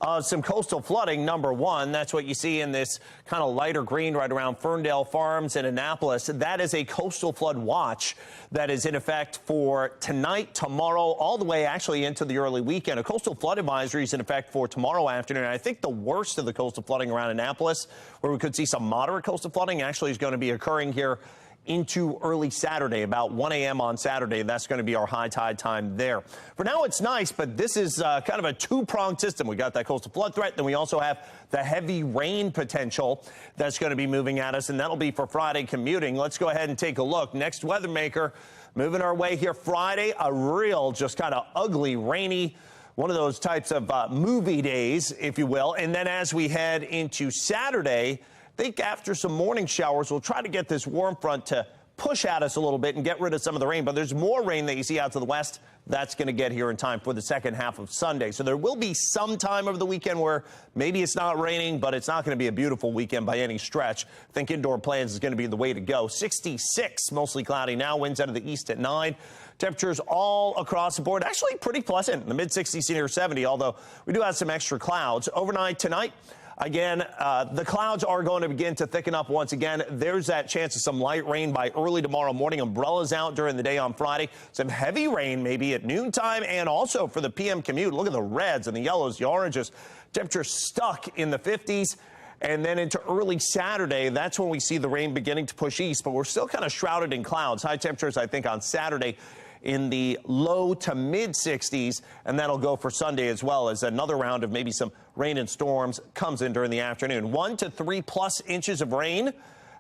of some coastal flooding, number one. That's what you see in this kind of lighter green right around Ferndale Farms in Annapolis. That is a coastal flood watch that is in effect for tonight, tomorrow, all the way actually into the early weekend. A coastal flood advisory is in effect for tomorrow afternoon. I think the worst of the coastal flooding around Annapolis, where we could see some moderate coastal flooding, actually is going to be occurring here into early Saturday, about 1 a.m. on Saturday. That's going to be our high tide time there. For now, it's nice, but this is kind of a two-pronged system. We got that coastal flood threat, then we also have the heavy rain potential that's going to be moving at us, and that'll be for Friday commuting. Let's go ahead and take a look. Next weather maker, moving our way here Friday, a real just kind of ugly, rainy, one of those types of movie days, if you will. And then as we head into Saturday, I think after some morning showers, we'll try to get this warm front to push at us a little bit and get rid of some of the rain. But there's more rain that you see out to the west. That's going to get here in time for the second half of Sunday. So there will be some time over the weekend where maybe it's not raining, but it's not going to be a beautiful weekend by any stretch. I think indoor plans is going to be the way to go. 66, mostly cloudy now, winds out of the east at 9. Temperatures all across the board, actually pretty pleasant in the mid-60s near 70, although we do have some extra clouds. Overnight tonight, again, the clouds are going to begin to thicken up once again. There's that chance of some light rain by early tomorrow morning. Umbrellas out during the day on Friday. Some heavy rain maybe at noontime and also for the PM commute. Look at the reds and the yellows, the oranges. Temperatures stuck in the 50s. And then into early Saturday, that's when we see the rain beginning to push east. But we're still kind of shrouded in clouds. High temperatures, I think, on Saturday in the low to mid 60s, and that'll go for Sunday as well, as another round of maybe some rain and storms comes in during the afternoon. 1 to 3+ inches of rain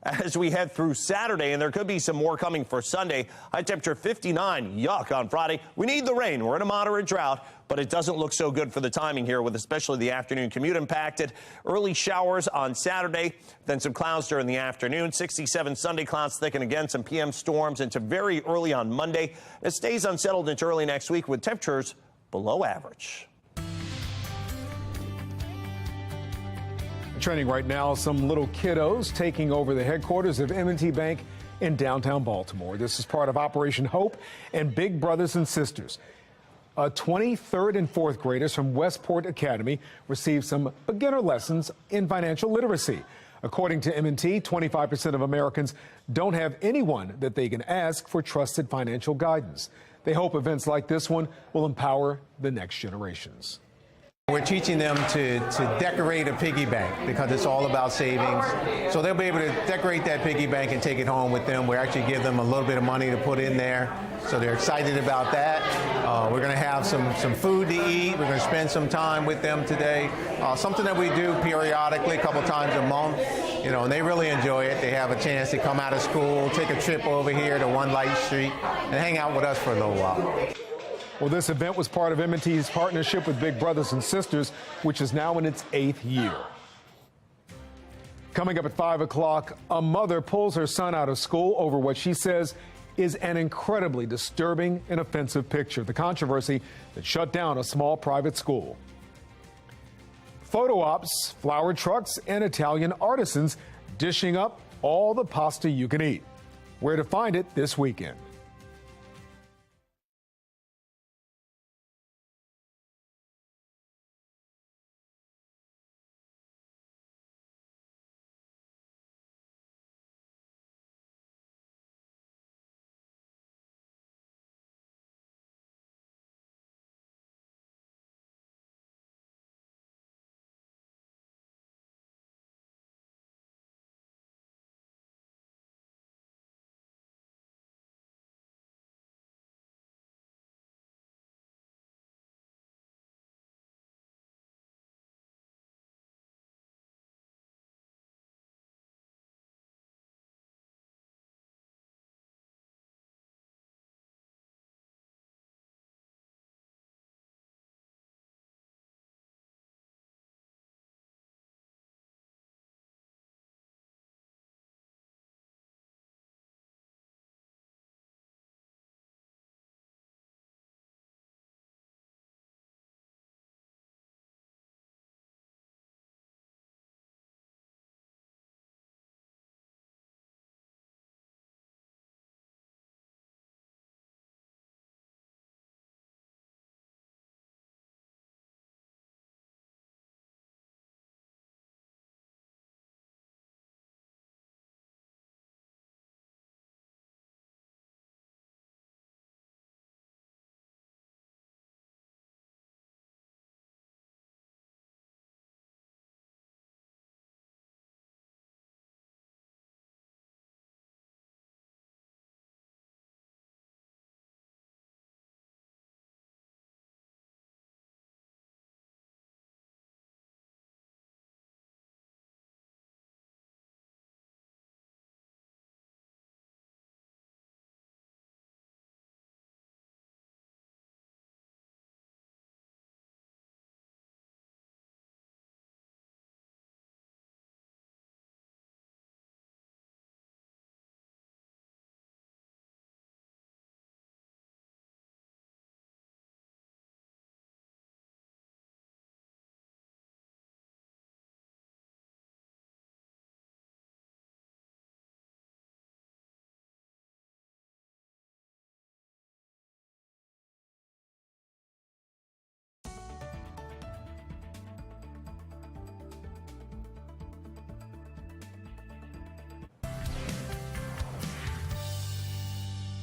as we head through Saturday, and there could be some more coming for Sunday. High temperature 59, yuck on Friday. We need the rain. We're in a moderate drought, but it doesn't look so good for the timing here, with especially the afternoon commute impacted. Early showers on Saturday, then some clouds during the afternoon. 67 Sunday, clouds thicken again, some PM storms into very early on Monday. It stays unsettled into early next week with temperatures below average. Trending right now, some little kiddos taking over the headquarters of M&T Bank in downtown Baltimore. This is part of Operation Hope and Big Brothers and Sisters. 23rd and 4th graders from Westport Academy received some beginner lessons in financial literacy. According to M&T, 25% of Americans don't have anyone that they can ask for trusted financial guidance. They hope events like this one will empower the next generations. We're teaching them to decorate a piggy bank because it's all about savings. So they'll be able to decorate that piggy bank and take it home with them. We actually give them a little bit of money to put in there. So they're excited about that. We're going to have some food to eat. We're going to spend some time with them today. Something that we do periodically, a couple times a month. You know, and they really enjoy it. They have a chance to come out of school, take a trip over here to One Light Street, and hang out with us for a little while. Well, this event was part of M&T's partnership with Big Brothers and Sisters, which is now in its 8th year. Coming up at 5 o'clock, a mother pulls her son out of school over what she says is an incredibly disturbing and offensive picture. The controversy that shut down a small private school. Photo ops, flower trucks, and Italian artisans dishing up all the pasta you can eat. Where to find it this weekend.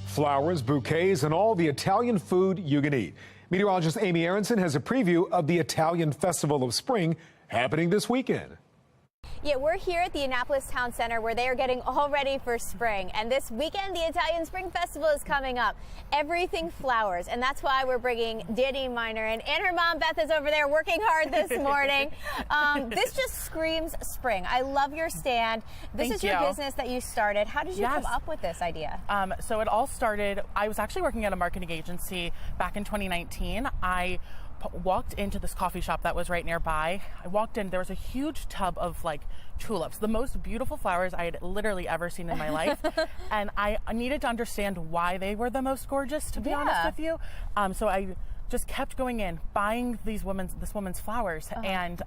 Flowers, bouquets, and all the Italian food you can eat. Meteorologist Amy Aronson has a preview of the Italian Festival of Spring happening this weekend. Yeah, we're here at the Annapolis Town Center where they are getting all ready for spring. And this weekend, the Italian Spring Festival is coming up. Everything flowers. And that's why we're bringing Danny Miner in. And her mom, Beth, is over there working hard this morning. This just screams spring. I love your stand. This is your business that you started. How did you come up with this idea? So it all started, I was actually working at a marketing agency back in 2019. I walked into this coffee shop that was right nearby. I walked in, there was a huge tub of like tulips, the most beautiful flowers I had literally ever seen in my life. And I needed to understand why they were the most gorgeous, to be honest with you. So I just kept going in, buying this woman's flowers. And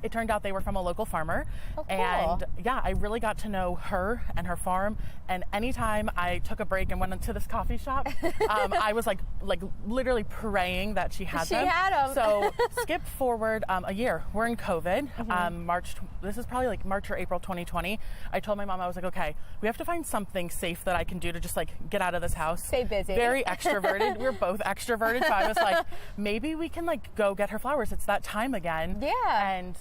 it turned out they were from a local farmer. Oh, cool. And yeah, I really got to know her and her farm. And anytime I took a break and went into this coffee shop, I was like literally praying that she had them. She had them. So skip forward a year. We're in COVID. This is probably like March or April 2020. I told my mom, I was like, okay, we have to find something safe that I can do to just like get out of this house. Stay busy. Very extroverted. We're both extroverted. So I was like, maybe we can like go get her flowers. It's that time again. Yeah. And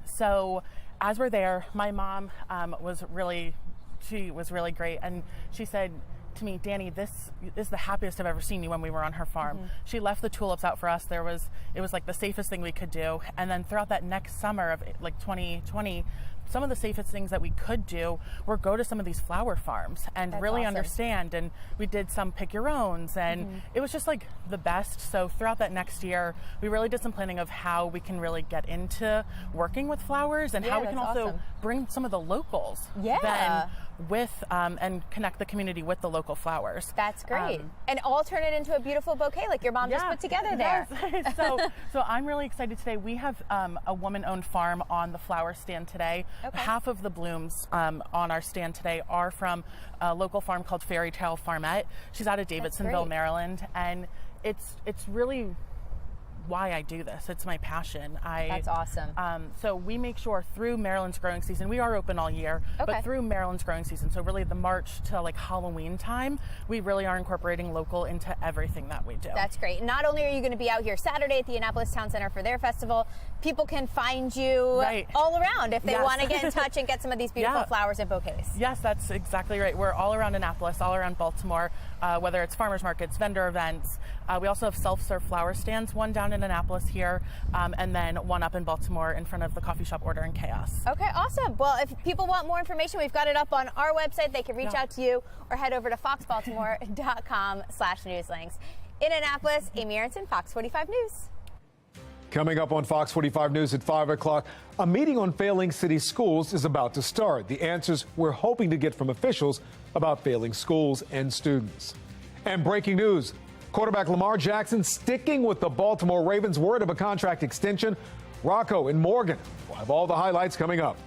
so as we're there, my mom was really great, and she said to me, Danny, this is the happiest I've ever seen you when we were on her farm. She left the tulips out for us. It was like the safest thing we could do. And then throughout that next summer of like 2020, some of the safest things that we could do were go to some of these flower farms and really understand. And we did some pick your owns, and it was just like the best. So throughout that next year, we really did some planning of how we can really get into working with flowers and how we can also bring some of the locals then with and connect the community with the local flowers. That's great. And all turn it into a beautiful bouquet like your mom just put together there. So I'm really excited today. We have a woman-owned farm on the flower stand today. Half of the blooms on our stand today are from a local farm called Fairy Tale Farmette. She's out of Davidsonville, Maryland, and it's really why I do this. It's my passion. That's awesome. So we make sure through Maryland's growing season, we are open all year, but through Maryland's growing season, so really the March to like Halloween time, we really are incorporating local into everything that we do. That's great. Not only are you going to be out here Saturday at the Annapolis Town Center for their festival, people can find you all around if they want to get in touch and get some of these beautiful flowers and bouquets. Yes, that's exactly right. We're all around Annapolis, all around Baltimore, whether it's farmers markets, vendor events. We also have self-serve flower stands, one down in Annapolis here, and then one up in Baltimore in front of the coffee shop Order and Chaos. Okay, awesome. Well, if people want more information, we've got it up on our website. They can reach out to you or head over to foxbaltimore.com/newslinks. In Annapolis, Amy Aronson, Fox 45 News. Coming up on Fox 45 News at 5 o'clock, a meeting on failing city schools is about to start. The answers we're hoping to get from officials about failing schools and students. And breaking news, quarterback Lamar Jackson sticking with the Baltimore Ravens, word of a contract extension. Rocco and Morgan will have all the highlights coming up.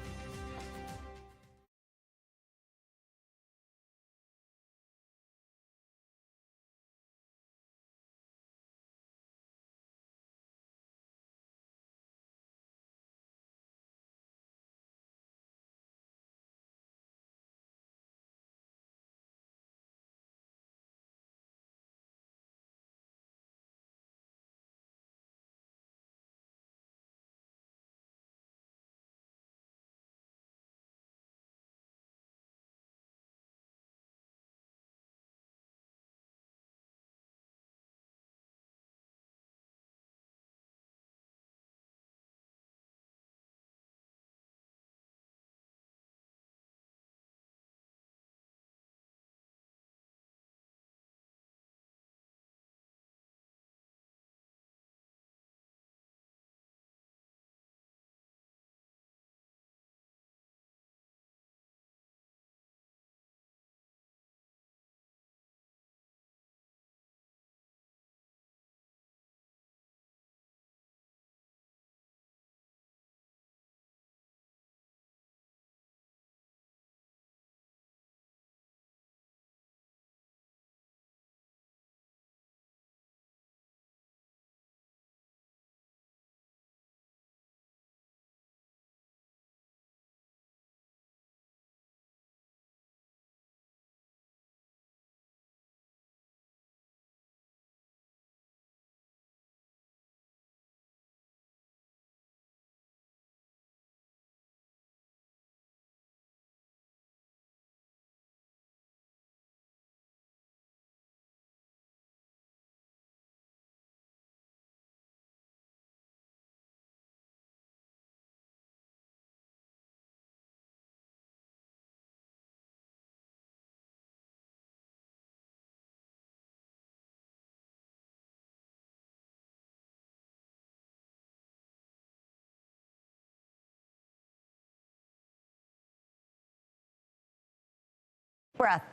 breath.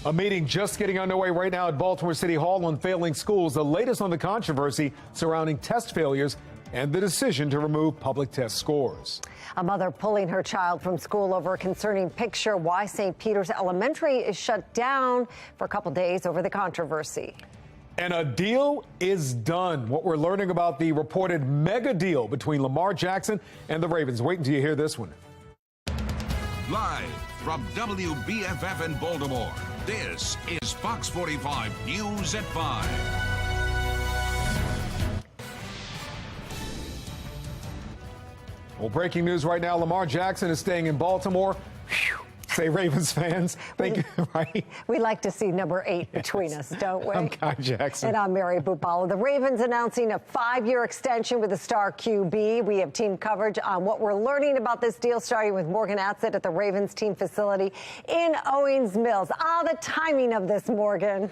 A meeting just getting underway right now at Baltimore City Hall on failing schools. The latest on the controversy surrounding test failures and the decision to remove public test scores. A mother pulling her child from school over a concerning picture. Why St. Peter's Elementary is shut down for a couple days over the controversy. And a deal is done. What we're learning about the reported mega deal between Lamar Jackson and the Ravens. Wait until you hear this one. Live from WBFF in Baltimore, this is Fox 45 News at 5. Well, breaking news right now, Lamar Jackson is staying in Baltimore. Whew. Say Ravens fans, thank you, right? We like to see number 8 between us, don't we? I'm Kai Jackson. And I'm Mary Bupalo. The Ravens announcing a 5-year extension with the star QB. We have team coverage on what we're learning about this deal, starting with Morgan Atzett at the Ravens team facility in Owings Mills. The timing of this, Morgan.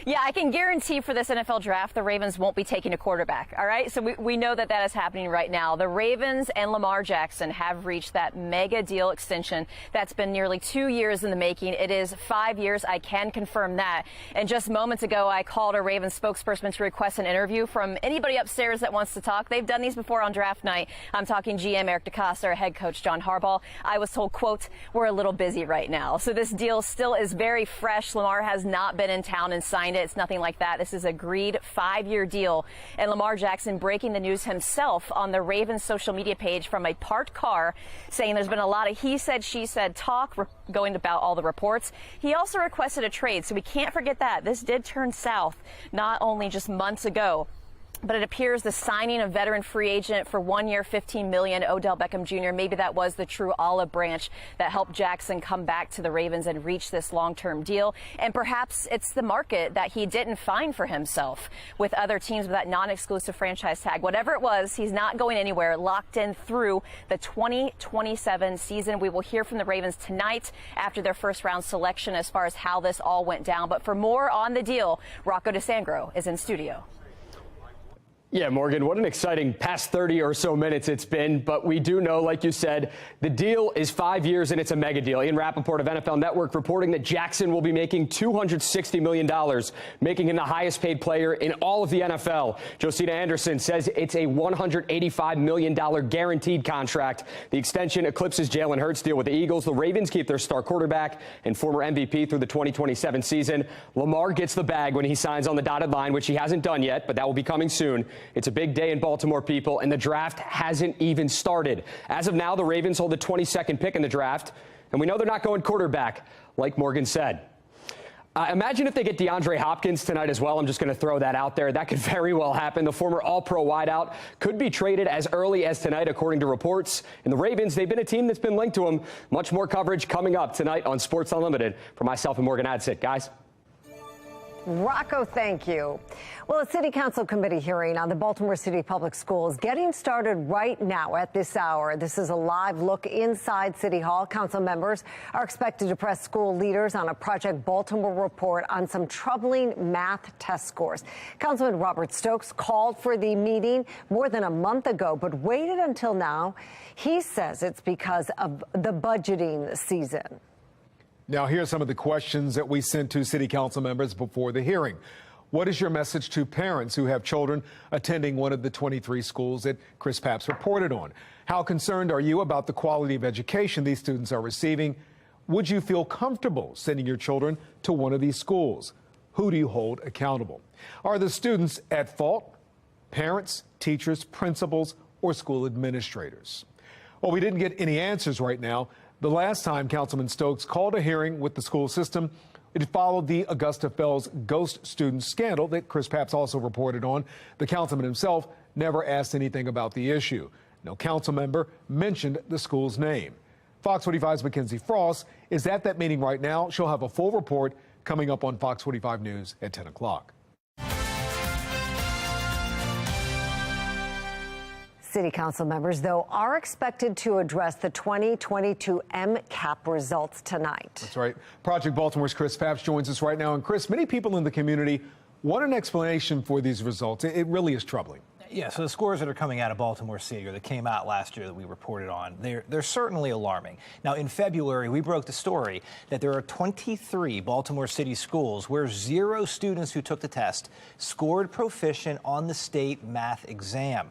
Yeah, I can guarantee for this NFL draft, the Ravens won't be taking a quarterback. All right. So we know that is happening right now. The Ravens and Lamar Jackson have reached that mega deal extension that's been nearly 2 years in the making. It is 5 years. I can confirm that. And just moments ago, I called a Ravens spokesperson to request an interview from anybody upstairs that wants to talk. They've done these before on draft night. I'm talking GM Eric DeCosta, head coach John Harbaugh. I was told, quote, we're a little busy right now. So this deal still is very fresh. Lamar has not been in town and signed it. It's nothing like that. This is a agreed 5-year deal. And Lamar Jackson breaking the news himself on the Ravens social media page from a parked car, saying there's been a lot of he said, she said talk going about all the reports. He also requested a trade, so we can't forget that. This did turn south not only just months ago, but it appears the signing of veteran free agent for 1 year, $15 million, Odell Beckham Jr., maybe that was the true olive branch that helped Jackson come back to the Ravens and reach this long-term deal. And perhaps it's the market that he didn't find for himself with other teams with that non-exclusive franchise tag. Whatever it was, he's not going anywhere, locked in through the 2027 season. We will hear from the Ravens tonight after their first-round selection as far as how this all went down. But for more on the deal, Rocco DeSangro is in studio. Yeah, Morgan, what an exciting past 30 or so minutes it's been. But we do know, like you said, the deal is 5 years and it's a mega deal. Ian Rappaport of NFL Network reporting that Jackson will be making $260 million, making him the highest paid player in all of the NFL. Josina Anderson says it's a $185 million guaranteed contract. The extension eclipses Jalen Hurts' deal with the Eagles. The Ravens keep their star quarterback and former MVP through the 2027 season. Lamar gets the bag when he signs on the dotted line, which he hasn't done yet, but that will be coming soon. It's a big day in Baltimore, people, and the draft hasn't even started. As of now, the Ravens hold the 22nd pick in the draft, and we know they're not going quarterback, like Morgan said. Imagine if they get DeAndre Hopkins tonight as well. I'm just going to throw that out there. That could very well happen. The former All-Pro wideout could be traded as early as tonight, according to reports. And the Ravens, they've been a team that's been linked to him. Much more coverage coming up tonight on Sports Unlimited. For myself and Morgan Adsett, guys. Rocco, thank you. Well, a city council committee hearing on the Baltimore City Public Schools getting started right now at this hour. This is a live look inside City Hall. Council members are expected to press school leaders on a Project Baltimore report on some troubling math test scores. Councilman Robert Stokes called for the meeting more than a month ago, but waited until now. He says it's because of the budgeting season. Now, here are some of the questions that we sent to city council members before the hearing. What is your message to parents who have children attending one of the 23 schools that Chris Papps reported on? How concerned are you about the quality of education these students are receiving? Would you feel comfortable sending your children to one of these schools? Who do you hold accountable? Are the students at fault? Parents, teachers, principals, or school administrators? Well, we didn't get any answers right now. The last time Councilman Stokes called a hearing with the school system, it followed the Augusta Fells ghost student scandal that Chris Papps also reported on. The councilman himself never asked anything about the issue. No council member mentioned the school's name. Fox 45's Mackenzie Frost is at that meeting right now. She'll have a full report coming up on Fox 45 News at 10 o'clock. City council members, though, are expected to address the 2022 MCAP results tonight. That's right. Project Baltimore's Chris Papps joins us right now. And Chris, many people in the community want an explanation for these results. It really is troubling. Yeah, so the scores that are coming out of Baltimore City, or that came out last year that we reported on, they're certainly alarming. Now, in February, we broke the story that there are 23 Baltimore City schools where 0 students who took the test scored proficient on the state math exam.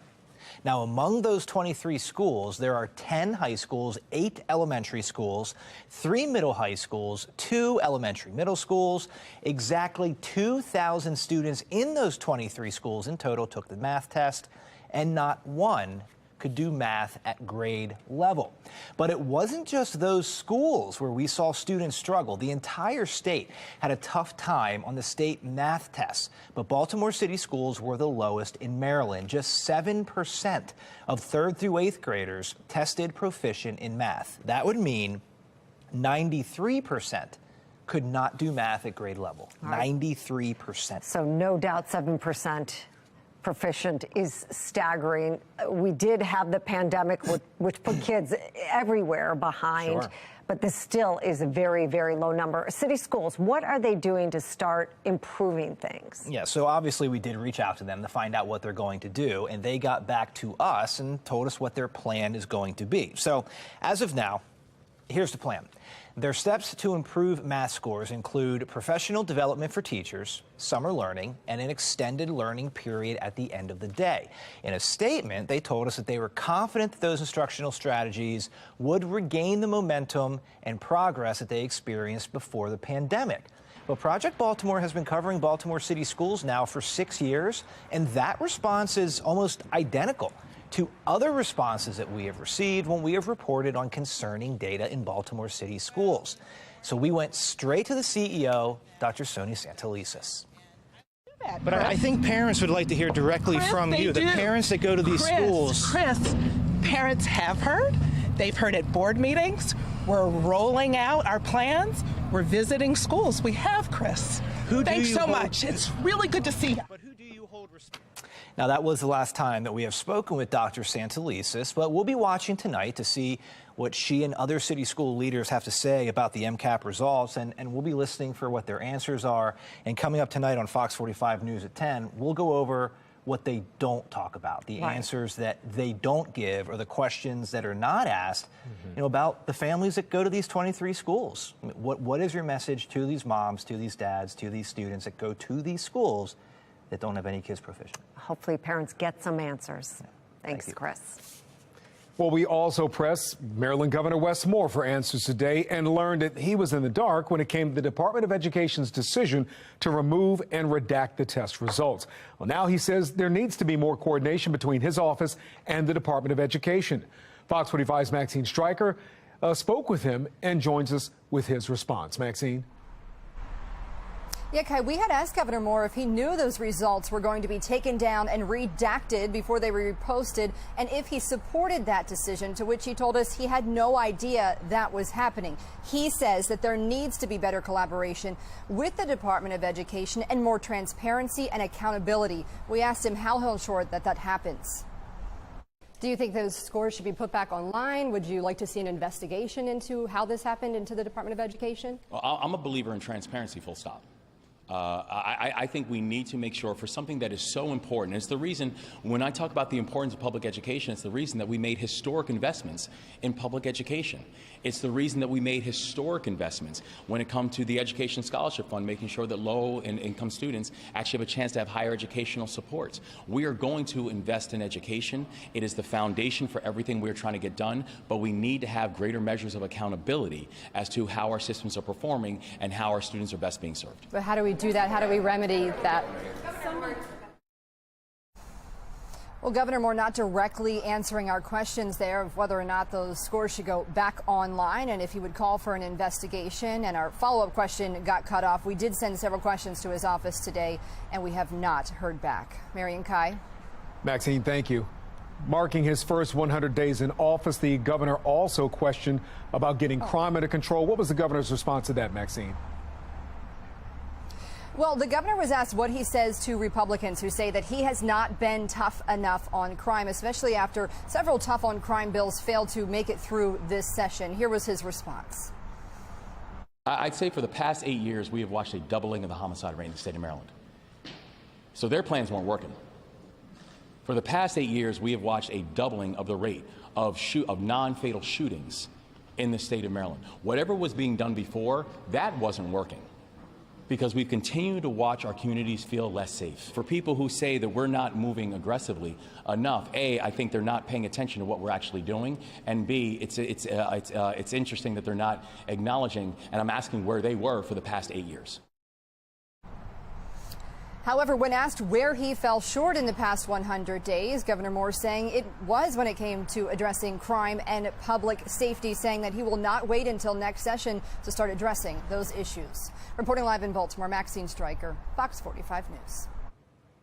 Now, among those 23 schools, there are 10 high schools, 8 elementary schools, 3 middle high schools, 2 elementary middle schools. Exactly 2,000 students in those 23 schools in total took the math test, and not one could do math at grade level. But it wasn't just those schools where we saw students struggle. The entire state had a tough time on the state math tests, but Baltimore City schools were the lowest in Maryland. Just 7% of 3rd through 8th graders tested proficient in math. That would mean 93% could not do math at grade level. 93%. So no doubt 7% proficient is staggering. We did have the pandemic, which put kids everywhere behind, Sure. but this still is a very, very low number. City schools, what are they doing to start improving things? Yeah, so obviously we did reach out to them to find out what they're going to do, and they got back to us and told us what their plan is going to be. So as of now, here's the plan. Their steps to improve math scores include professional development for teachers, summer learning, and an extended learning period at the end of the day. In a statement, they told us that they were confident that those instructional strategies would regain the momentum and progress that they experienced before the pandemic. Well, Project Baltimore has been covering Baltimore City schools now for 6 years, and that response is almost identical to other responses that we have received when we have reported on concerning data in Baltimore City schools. So we went straight to the CEO, Dr. Sonia Santelises. But I think parents would like to hear directly from you, the parents that go to these schools. Chris, parents have heard. They've heard at board meetings. We're rolling out our plans. We're visiting schools. We have, Chris. Thanks so much. It's really good to see you. Now, that was the last time that we have spoken with Dr. Santelises, but we'll be watching tonight to see what she and other city school leaders have to say about the MCAP results, and we'll be listening for what their answers are. And coming up tonight on Fox 45 News at 10, we'll go over what they don't talk about, the answers that they don't give, or the questions that are not asked, about the families that go to these 23 schools. I mean, what is your message to these moms, to these dads, to these students that go to these schools that don't have any kids proficient? Hopefully parents get some answers. Thanks, Chris. Well, we also pressed Maryland Governor Wes Moore for answers today and learned that he was in the dark when it came to the Department of Education's decision to remove and redact the test results. Well, now he says there needs to be more coordination between his office and the Department of Education. Fox 45's Maxine Stryker spoke with him and joins us with his response. Maxine. Yeah, Kai, we had asked Governor Moore if he knew those results were going to be taken down and redacted before they were reposted, and if he supported that decision, to which he told us he had no idea that was happening. He says that there needs to be better collaboration with the Department of Education and more transparency and accountability. We asked him how he'll ensure that that happens. Do you think those scores should be put back online? Would you like to see an investigation into how this happened into the Department of Education? Well, I'm a believer in transparency, full stop. I think we need to make sure for something that is so important. It's the reason when I talk about the importance of public education, it's the reason that we made historic investments in public education. It's the reason that we made historic investments when it comes to the Education Scholarship Fund, making sure that low-income students actually have a chance to have higher educational supports. We are going to invest in education. It is the foundation for everything we're trying to get done, but we need to have greater measures of accountability as to how our systems are performing and how our students are best being served. But how do we do that? How do we remedy that? Well, Governor Moore not directly answering our questions there of whether or not those scores should go back online and if he would call for an investigation. And our follow-up question got cut off. We did send several questions to his office today, and we have not heard back. Marian Kai. Maxine, thank you. Marking his first 100 days in office, the governor also questioned about getting crime under control. What was the governor's response to that, Maxine? Well, the governor was asked what he says to Republicans who say that he has not been tough enough on crime, especially after several tough on crime bills failed to make it through this session. Here was his response. I'd say for the past 8 years, we have watched a doubling of the homicide rate in the state of Maryland. So their plans weren't working. For the past 8 years, we have watched a doubling of the rate of non-fatal shootings in the state of Maryland. Whatever was being done before, that wasn't working, because we've continued to watch our communities feel less safe. For people who say that we're not moving aggressively enough, A, I think they're not paying attention to what we're actually doing, and B, it's interesting that they're not acknowledging, and I'm asking where they were for the past 8 years. However, when asked where he fell short in the past 100 days, Governor Moore saying it was when it came to addressing crime and public safety, saying that he will not wait until next session to start addressing those issues. Reporting live in Baltimore, Maxine Stryker, Fox 45 News.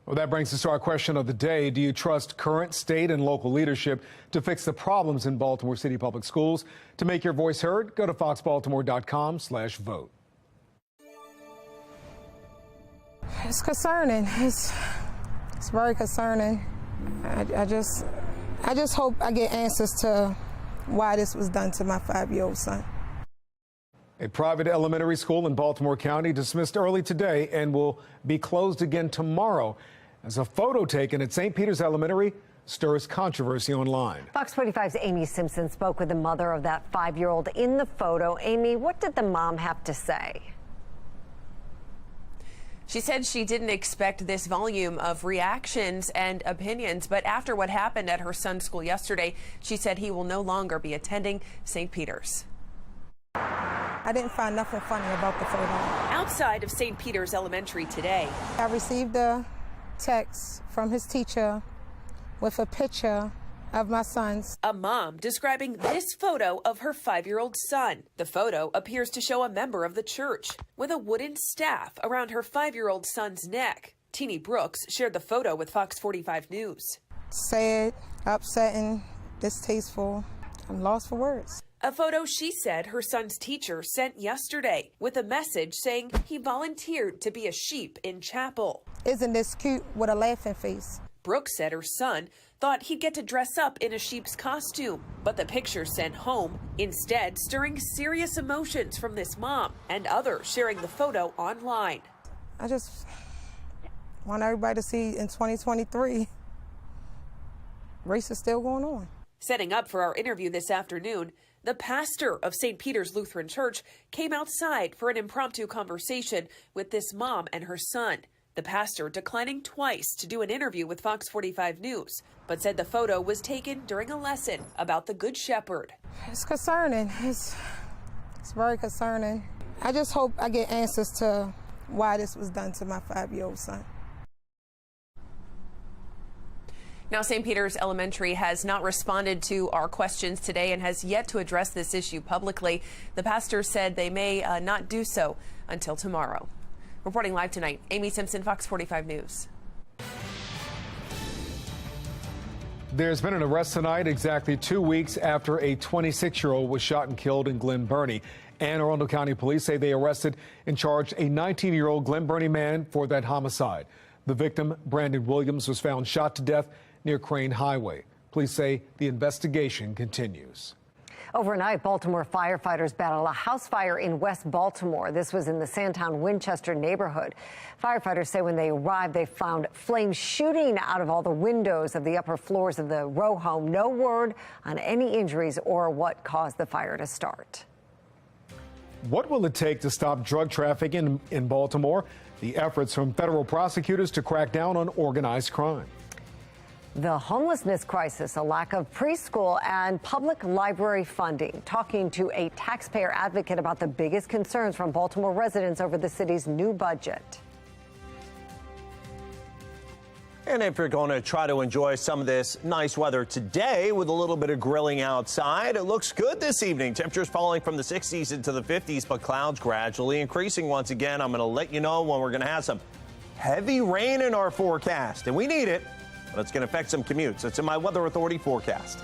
Well, that brings us to our question of the day. Do you trust current state and local leadership to fix the problems in Baltimore City Public Schools? To make your voice heard, go to foxbaltimore.com/vote. It's concerning. It's very concerning. I just hope I get answers to why this was done to my 5-year-old son. A private elementary school in Baltimore County dismissed early today and will be closed again tomorrow as a photo taken at St. Peter's Elementary stirs controversy online. Fox 45's Amy Simpson spoke with the mother of that 5-year-old in the photo. Amy, what did the mom have to say? She said she didn't expect this volume of reactions and opinions, but after what happened at her son's school yesterday, she said he will no longer be attending St. Peter's. I didn't find nothing funny about the photo. Outside of St. Peter's Elementary today, I received a text from his teacher with a picture of my son's. A mom describing this photo of her 5-year-old son. The photo appears to show a member of the church with a wooden staff around her 5-year-old son's neck. Teenie Brooks shared the photo with Fox 45 News. Sad, upsetting, distasteful. I'm lost for words. A photo she said her son's teacher sent yesterday with a message saying he volunteered to be a sheep in chapel. Isn't this cute with a laughing face? Brooks said her son thought he'd get to dress up in a sheep's costume, but the picture sent home, instead stirring serious emotions from this mom and others sharing the photo online. I just want everybody to see in 2023, race is still going on. Setting up for our interview this afternoon, the pastor of St. Peter's Lutheran Church came outside for an impromptu conversation with this mom and her son. The pastor declining twice to do an interview with Fox 45 News, but said the photo was taken during a lesson about the Good Shepherd. It's concerning. It's very concerning. I just hope I get answers to why this was done to my 5-year-old son. Now, St. Peter's Elementary has not responded to our questions today and has yet to address this issue publicly. The pastor said they may not do so until tomorrow. Reporting live tonight, Amy Simpson, Fox 45 News. There's been an arrest tonight exactly 2 weeks after a 26-year-old was shot and killed in Glen Burnie. Anne Arundel County police say they arrested and charged a 19-year-old Glen Burnie man for that homicide. The victim, Brandon Williams, was found shot to death near Crane Highway. Police say the investigation continues. Overnight, Baltimore firefighters battled a house fire in West Baltimore. This was in the Sandtown Winchester neighborhood. Firefighters say when they arrived, they found flames shooting out of all the windows of the upper floors of the row home. No word on any injuries or what caused the fire to start. What will it take to stop drug trafficking in Baltimore? The efforts from federal prosecutors to crack down on organized crime. The homelessness crisis, a lack of preschool and public library funding. Talking to a taxpayer advocate about the biggest concerns from Baltimore residents over the city's new budget. And if you're going to try to enjoy some of this nice weather today with a little bit of grilling outside, it looks good this evening. Temperatures falling from the 60s into the 50s, but clouds gradually increasing once again. I'm going to let you know when we're going to have some heavy rain in our forecast, and we need it. But it's going to affect some commutes. It's in my Weather Authority forecast.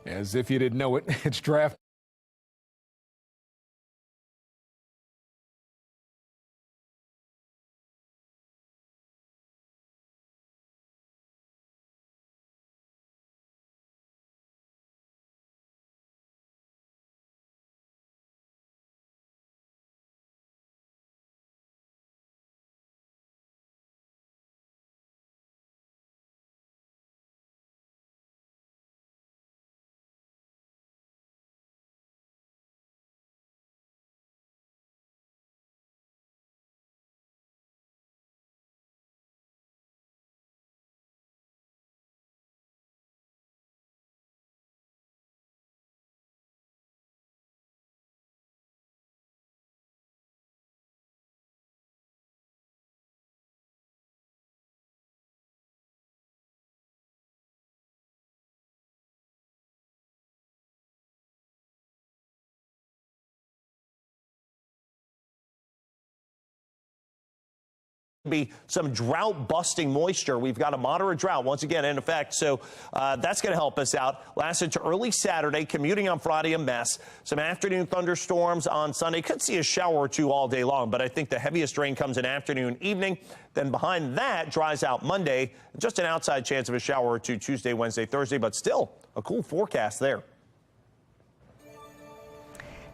As if you didn't know it, it's draft. Be some drought busting moisture. We've got a moderate drought once again in effect, so that's going to help us out. Lasted to early Saturday, commuting on Friday a mess. Some afternoon thunderstorms on Sunday. Could see a shower or two all day long, but I think the heaviest rain comes in afternoon, evening. Then behind that, dries out Monday. Just an outside chance of a shower or two Tuesday, Wednesday, Thursday, but still a cool forecast there.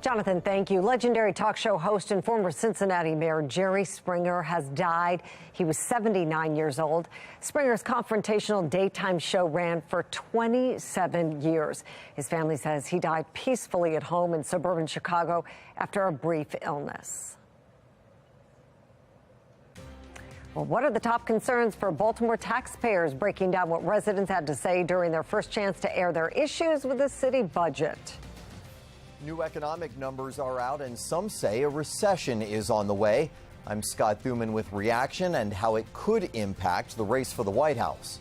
Jonathan, thank you. Legendary talk show host and former Cincinnati Mayor Jerry Springer has died. He was 79 years old. Springer's confrontational daytime show ran for 27 years. His family says he died peacefully at home in suburban Chicago after a brief illness. Well, what are the top concerns for Baltimore taxpayers? Breaking down what residents had to say during their first chance to air their issues with the city budget. New economic numbers are out, and some say a recession is on the way. I'm Scott Thuman with Reaction and how it could impact the race for the White House.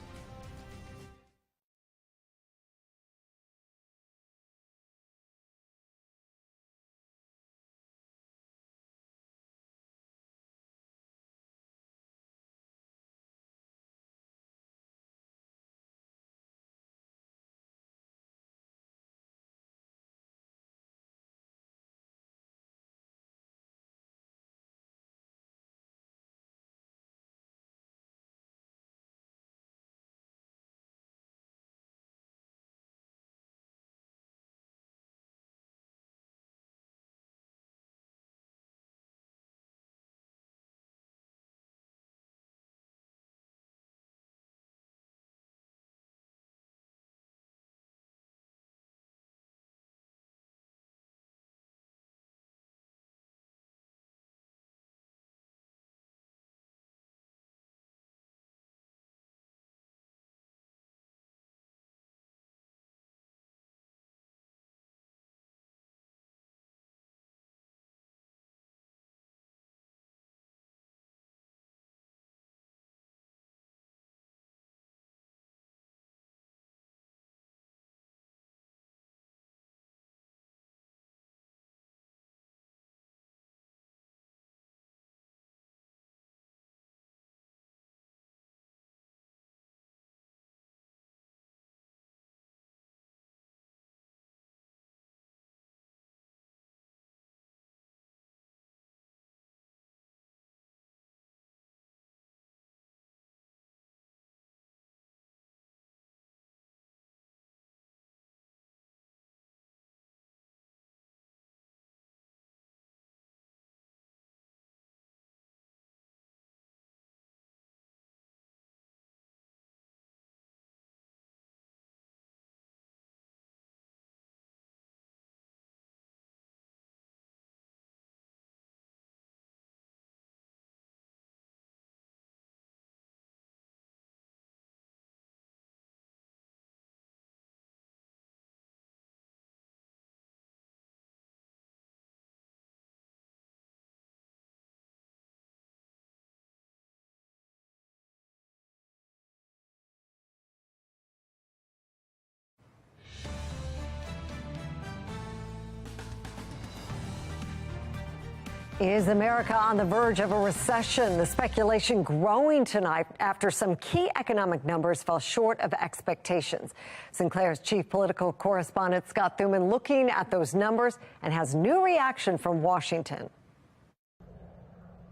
Is America on the verge of a recession? The speculation growing tonight after some key economic numbers fell short of expectations. Sinclair's chief political correspondent Scott Thuman looking at those numbers and has new reaction from Washington.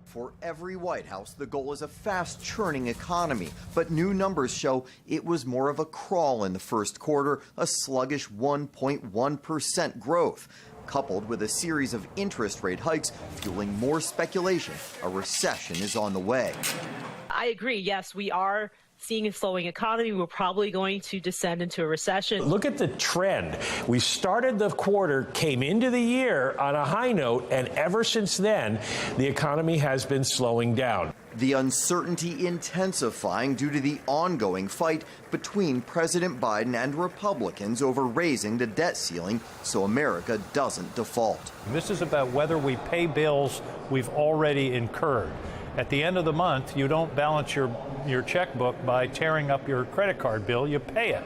For every White House, the goal is a fast-churning economy, but new numbers show it was more of a crawl in the first quarter, a sluggish 1.1% growth. Coupled with a series of interest rate hikes fueling more speculation, a recession is on the way. I agree. Yes, we are seeing a slowing economy. We're probably going to descend into a recession. Look at the trend. We started the quarter, came into the year on a high note, and ever since then, the economy has been slowing down. The uncertainty intensifying due to the ongoing fight between President Biden and Republicans over raising the debt ceiling so America doesn't default. This is about whether we pay bills we've already incurred. At the end of the month, you don't balance your checkbook by tearing up your credit card bill, you pay it.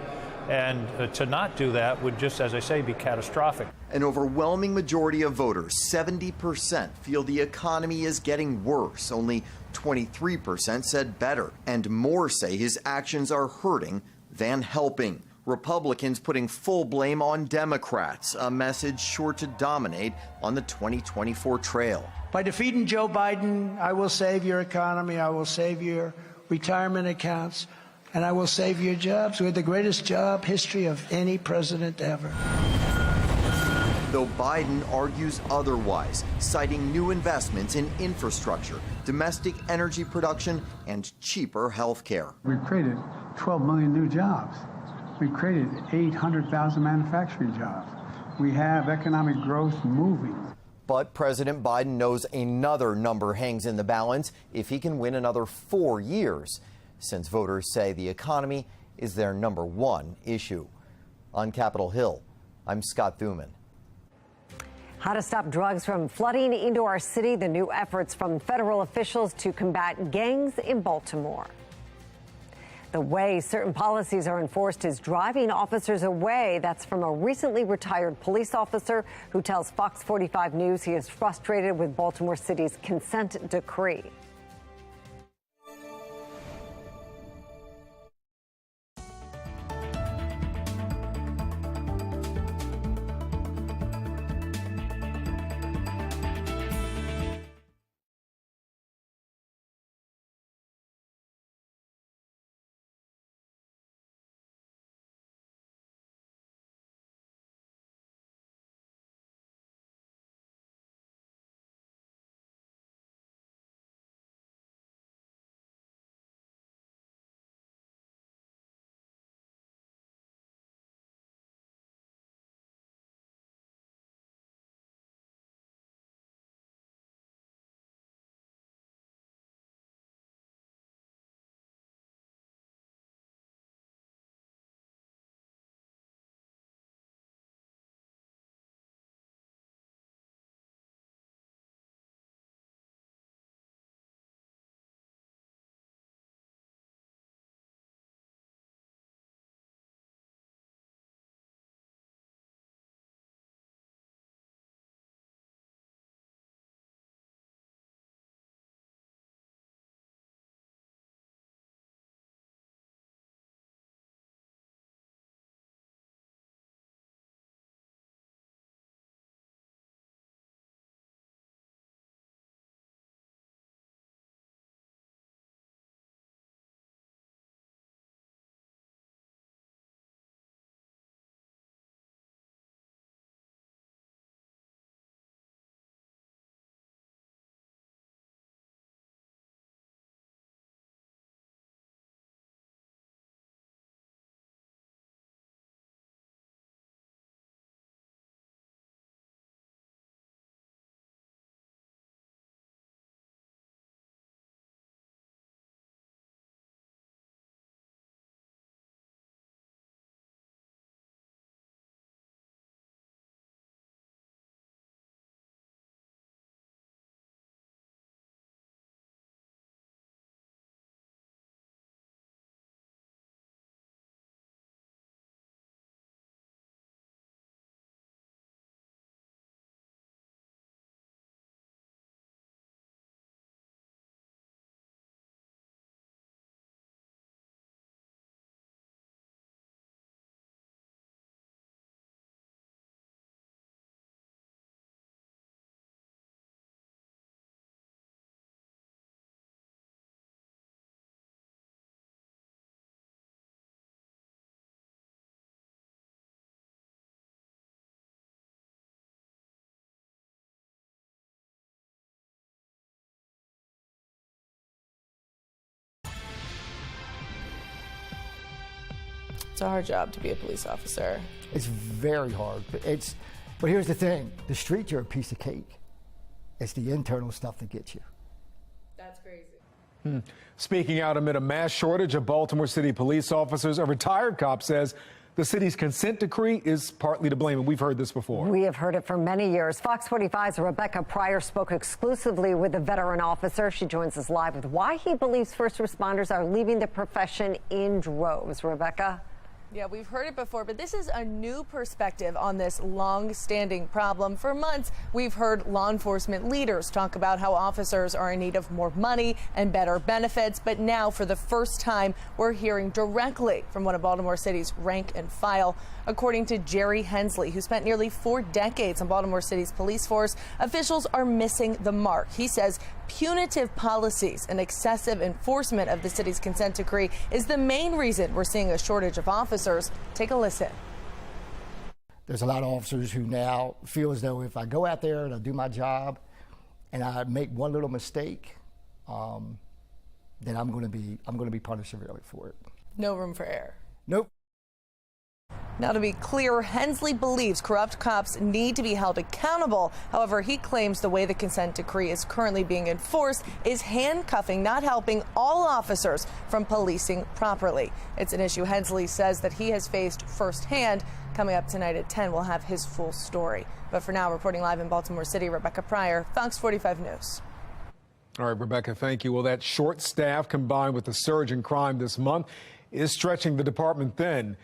And to not do that would just, as I say, be catastrophic. An overwhelming majority of voters, 70%, feel the economy is getting worse. Only 23% said better. And more say his actions are hurting than helping. Republicans putting full blame on Democrats, a message sure to dominate on the 2024 trail. By defeating Joe Biden, I will save your economy, I will save your retirement accounts, and I will save your jobs. We had the greatest job history of any president ever. Though Biden argues otherwise, citing new investments in infrastructure, domestic energy production, and cheaper health care. We've created 12 million new jobs. We've created 800,000 manufacturing jobs. We have economic growth moving. But President Biden knows another number hangs in the balance if he can win another 4 years, since voters say the economy is their number one issue. On Capitol Hill, I'm Scott Thuman. How to stop drugs from flooding into our city, the new efforts from federal officials to combat gangs in Baltimore. The way certain policies are enforced is driving officers away. That's from a recently retired police officer who tells Fox 45 News he is frustrated with Baltimore City's consent decree. It's a hard job to be a police officer. It's very hard. But here's the thing: the streets are a piece of cake. It's the internal stuff that gets you. That's crazy. Speaking out amid a mass shortage of Baltimore City police officers, a retired cop says the city's consent decree is partly to blame, and we've heard this before. We have heard it for many years. Fox 45's Rebecca Pryor spoke exclusively with a veteran officer. She joins us live with why he believes first responders are leaving the profession in droves. Rebecca? Yeah, we've heard it before, but this is a new perspective on this long-standing problem. For months, we've heard law enforcement leaders talk about how officers are in need of more money and better benefits. But now, for the first time, we're hearing directly from one of Baltimore City's rank and file. According to Jerry Hensley, who spent nearly 4 decades on Baltimore City's police force, officials are missing the mark. He says punitive policies and excessive enforcement of the city's consent decree is the main reason we're seeing a shortage of officers. Take a listen. There's a lot of officers who now feel as though if I go out there and I do my job and I make one little mistake, then I'm going to be punished severely for it. No room for error. Nope. Now, to be clear, Hensley believes corrupt cops need to be held accountable. However, he claims the way the consent decree is currently being enforced is handcuffing, not helping all officers from policing properly. It's an issue Hensley says that he has faced firsthand. Coming up tonight at 10, we'll have his full story. But for now, reporting live in Baltimore City, Rebecca Pryor, Fox 45 News. All right, Rebecca, thank you. Well, that short staff combined with the surge in crime this month is stretching the department thin.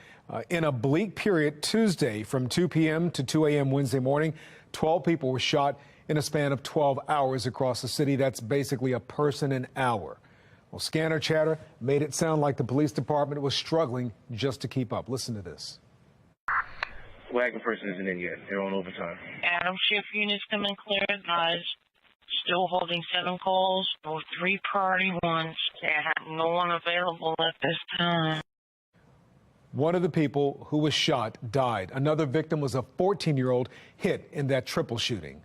In a bleak period Tuesday from 2 p.m. to 2 a.m. Wednesday morning, 12 people were shot in a span of 12 hours across the city. That's basically a person an hour. Well, scanner chatter made it sound like the police department was struggling just to keep up. Listen to this. Wagon person isn't in yet. They're on overtime. Adam shift units coming clear, guys. Still holding 7 calls or 3 priority ones. They have no one available at this time. One of the people who was shot died. Another victim was a 14-year-old hit in that triple shooting.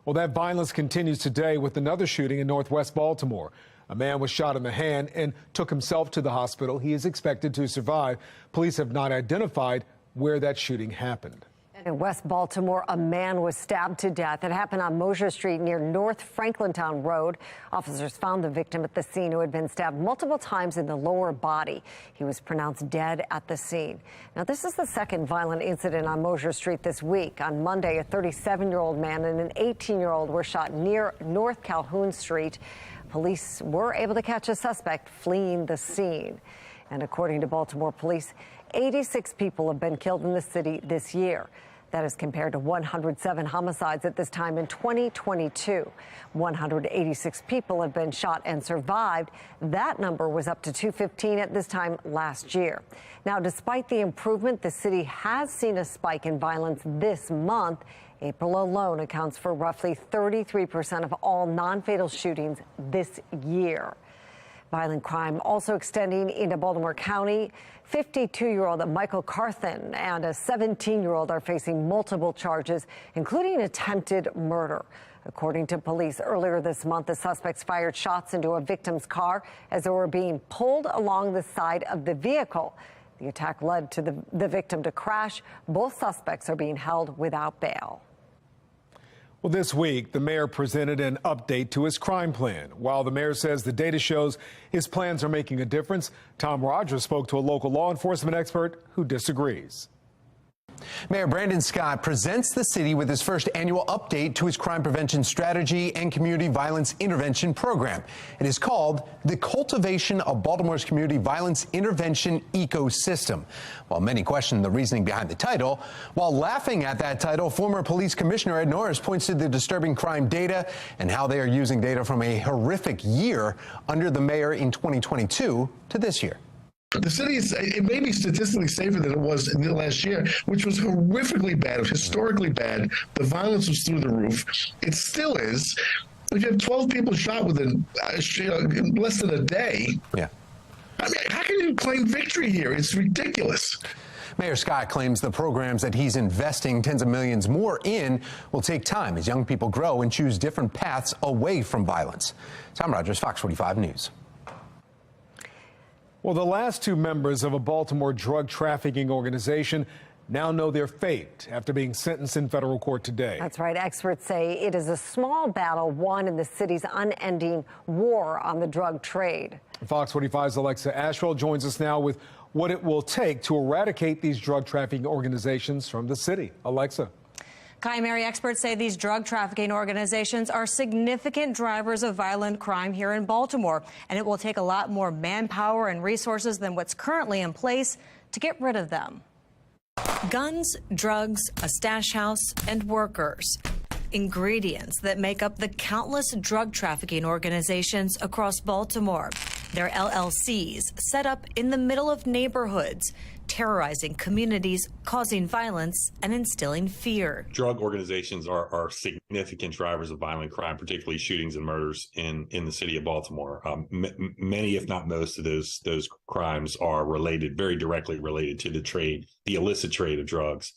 Well, that violence continues today with another shooting in Northwest Baltimore. A man was shot in the hand and took himself to the hospital. He is expected to survive. Police have not identified where that shooting happened. In West Baltimore, a man was stabbed to death. It happened on Mosier Street near North Franklintown Road. Officers found the victim at the scene who had been stabbed multiple times in the lower body. He was pronounced dead at the scene. Now, this is the second violent incident on Mosier Street this week. On Monday, a 37-year-old man and an 18-year-old were shot near North Calhoun Street. Police were able to catch a suspect fleeing the scene. And according to Baltimore police, 86 people have been killed in the city this year. That is compared to 107 homicides at this time in 2022. 186 people have been shot and survived. That number was up to 215 at this time last year. Now, despite the improvement, the city has seen a spike in violence this month. April alone accounts for roughly 33% of all non-fatal shootings this year. Violent crime also extending into Baltimore County. 52-year-old Michael Carthen and a 17-year-old are facing multiple charges, including attempted murder. According to police, earlier this month, the suspects fired shots into a victim's car as they were being pulled along the side of the vehicle. The attack led to the victim to crash. Both suspects are being held without bail. Well, this week, the mayor presented an update to his crime plan. While the mayor says the data shows his plans are making a difference, Tom Rogers spoke to a local law enforcement expert who disagrees. Mayor Brandon Scott presents the city with his first annual update to his crime prevention strategy and community violence intervention program. It is called The Cultivation of Baltimore's Community Violence Intervention Ecosystem. While many question the reasoning behind the title, while laughing at that title, former police commissioner Ed Norris points to the disturbing crime data and how they are using data from a horrific year under the mayor in 2022 to this year. The city it may be statistically safer than it was in the last year, which was horrifically bad, historically bad. The violence was through the roof. It still is. If you have 12 people shot within less than a day, yeah. I mean, how can you claim victory here? It's ridiculous. Mayor Scott claims the programs that he's investing tens of millions more in will take time as young people grow and choose different paths away from violence. Tom Rogers, Fox 45 News. Well, the last two members of a Baltimore drug trafficking organization now know their fate after being sentenced in federal court today. That's right. Experts say it is a small battle won in the city's unending war on the drug trade. Fox 45's Alexa Ashwell joins us now with what it will take to eradicate these drug trafficking organizations from the city. Alexa. Kai, Mary, experts say these drug trafficking organizations are significant drivers of violent crime here in Baltimore, and it will take a lot more manpower and resources than what's currently in place to get rid of them. Guns, drugs, a stash house, and workers. Ingredients that make up the countless drug trafficking organizations across Baltimore. They're LLCs set up in the middle of neighborhoods, terrorizing communities, causing violence, and instilling fear. Drug organizations are significant drivers of violent crime, particularly shootings and murders in the city of Baltimore. Many, if not most, of those crimes are very directly related to the illicit trade of drugs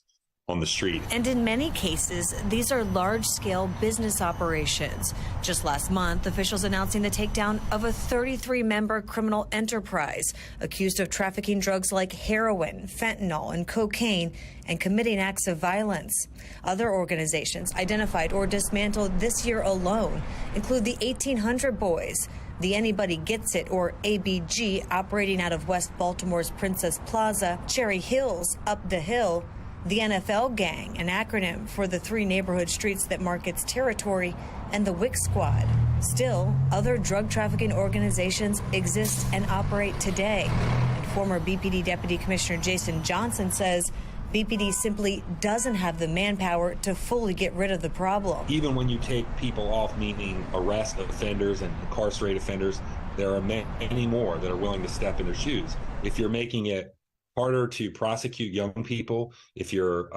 on the street. And in many cases, these are large-scale business operations. Just last month, officials announcing the takedown of a 33-member criminal enterprise accused of trafficking drugs like heroin, fentanyl, and cocaine, and committing acts of violence. Other organizations identified or dismantled this year alone include the 1800 Boys, the Anybody Gets It, or ABG, operating out of West Baltimore's Princess Plaza, Cherry Hills, Up the Hill, the NFL Gang, an acronym for the three neighborhood streets that mark its territory, and the WIC Squad. Still, other drug trafficking organizations exist and operate today. And former BPD Deputy Commissioner Jason Johnson says BPD simply doesn't have the manpower to fully get rid of the problem. Even when you take people off, meaning arrest offenders and incarcerate offenders, there are many more that are willing to step in their shoes. If you're making it harder to prosecute young people, if you're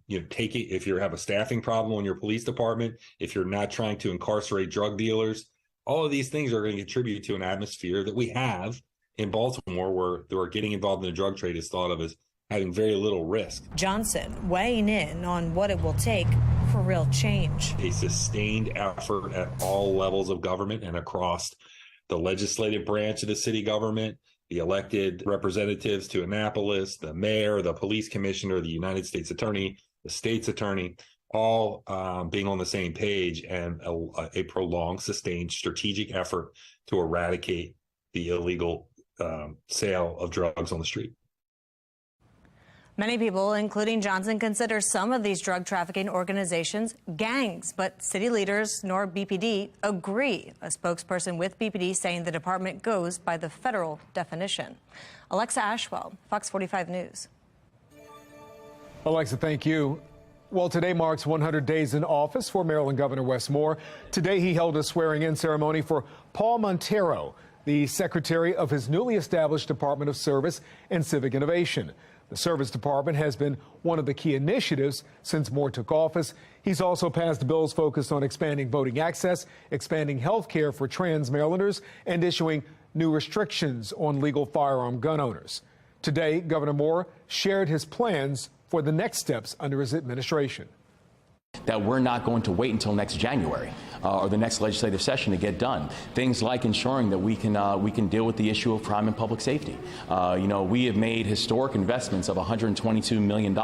if you have a staffing problem in your police department, if you're not trying to incarcerate drug dealers, all of these things are going to contribute to an atmosphere that we have in Baltimore where getting involved in the drug trade is thought of as having very little risk. Johnson weighing in on what it will take for real change. A sustained effort at all levels of government and across the legislative branch of the city government, the elected representatives to Annapolis, the mayor, the police commissioner, the United States attorney, the state's attorney, all being on the same page, and a prolonged, sustained strategic effort to eradicate the illegal sale of drugs on the street. Many people, including Johnson, consider some of these drug trafficking organizations gangs, but city leaders nor BPD agree. A spokesperson with BPD saying the department goes by the federal definition. Alexa Ashwell, Fox 45 News. Alexa, thank you. Well, today marks 100 days in office for Maryland Governor Wes Moore. Today he held a swearing-in ceremony for Paul Montero, the secretary of his newly established Department of Service and Civic Innovation. The Service Department has been one of the key initiatives since Moore took office. He's also passed bills focused on expanding voting access, expanding health care for trans Marylanders, and issuing new restrictions on legal firearm gun owners. Today, Governor Moore shared his plans for the next steps under his administration. That we're not going to wait until next January or the next legislative session to get done. Things like ensuring that we can deal with the issue of crime and public safety. We have made historic investments of $122 million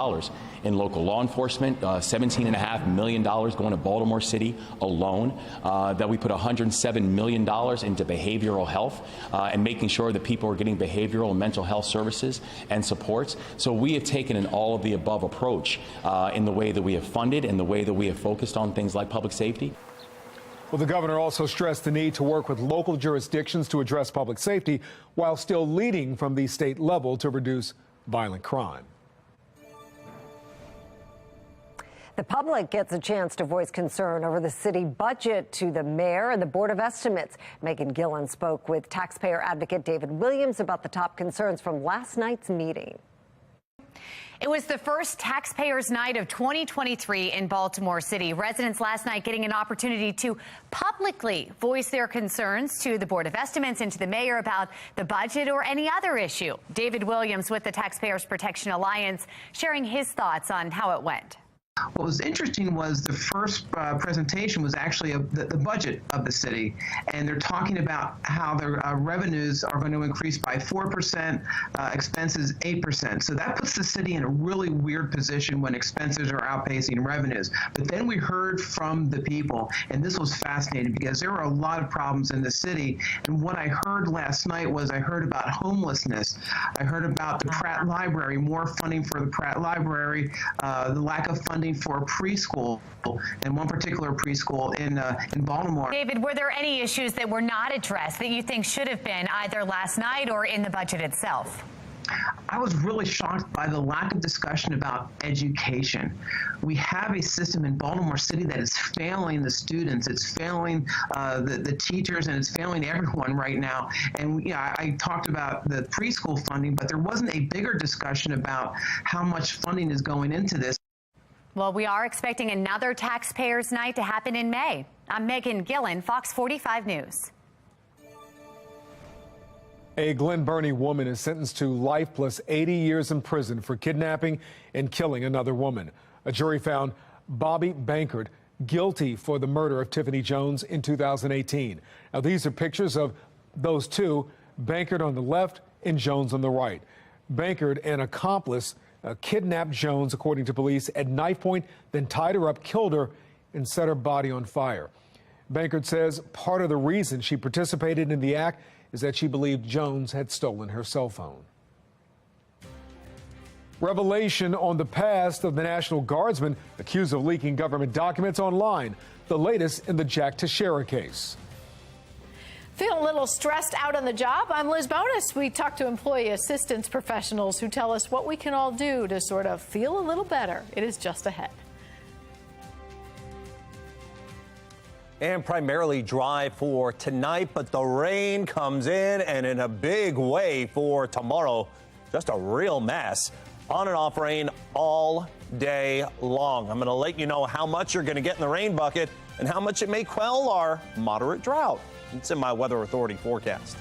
in local law enforcement, $17.5 million going to Baltimore City alone, that we put $107 million into behavioral health and making sure that people are getting behavioral and mental health services and supports. So we have taken an all of the above approach in the way that we have funded and the way that we have focused on things like public safety. Well, the governor also stressed the need to work with local jurisdictions to address public safety while still leading from the state level to reduce violent crime. The public gets a chance to voice concern over the city budget to the mayor and the Board of Estimates. Megan Gillen spoke with taxpayer advocate David Williams about the top concerns from last night's meeting. It was the first taxpayers' night of 2023 in Baltimore City. Residents last night getting an opportunity to publicly voice their concerns to the Board of Estimates and to the mayor about the budget or any other issue. David Williams with the Taxpayers Protection Alliance sharing his thoughts on how it went. What was interesting was the first presentation was actually the budget of the city, and they're talking about how their revenues are going to increase by 4%, expenses 8%. So that puts the city in a really weird position when expenses are outpacing revenues. But then we heard from the people, and this was fascinating because there were a lot of problems in the city. And what I heard last night was I heard about homelessness. I heard about the Pratt Library, more funding for the Pratt Library, the lack of funding for preschool, and one particular preschool in Baltimore. David, were there any issues that were not addressed that you think should have been either last night or in the budget itself? I was really shocked by the lack of discussion about education. We have a system in Baltimore City that is failing the students, it's failing the teachers, and it's failing everyone right now. And I talked about the preschool funding, but there wasn't a bigger discussion about how much funding is going into this. Well, we are expecting another taxpayers' night to happen in May. I'm Megan Gillen, Fox 45 News. A Glen Burnie woman is sentenced to life plus 80 years in prison for kidnapping and killing another woman. A jury found Bobby Bankert guilty for the murder of Tiffany Jones in 2018. Now, these are pictures of those two, Bankert on the left and Jones on the right. Bankert, an accomplice, kidnapped Jones, according to police, at knife point, then tied her up, killed her, and set her body on fire. Bankert says part of the reason she participated in the act is that she believed Jones had stolen her cell phone. Revelation on the past of the National Guardsman accused of leaking government documents online. The latest in the Jack Teixeira case. Feeling a little stressed out on the job? I'm Liz Bonus. We talk to employee assistance professionals who tell us what we can all do to sort of feel a little better. It is just ahead. And primarily dry for tonight, but the rain comes in and in a big way for tomorrow. Just a real mess. On and off rain all day long. I'm going to let you know how much you're going to get in the rain bucket and how much it may quell our moderate drought. It's in my Weather Authority forecast.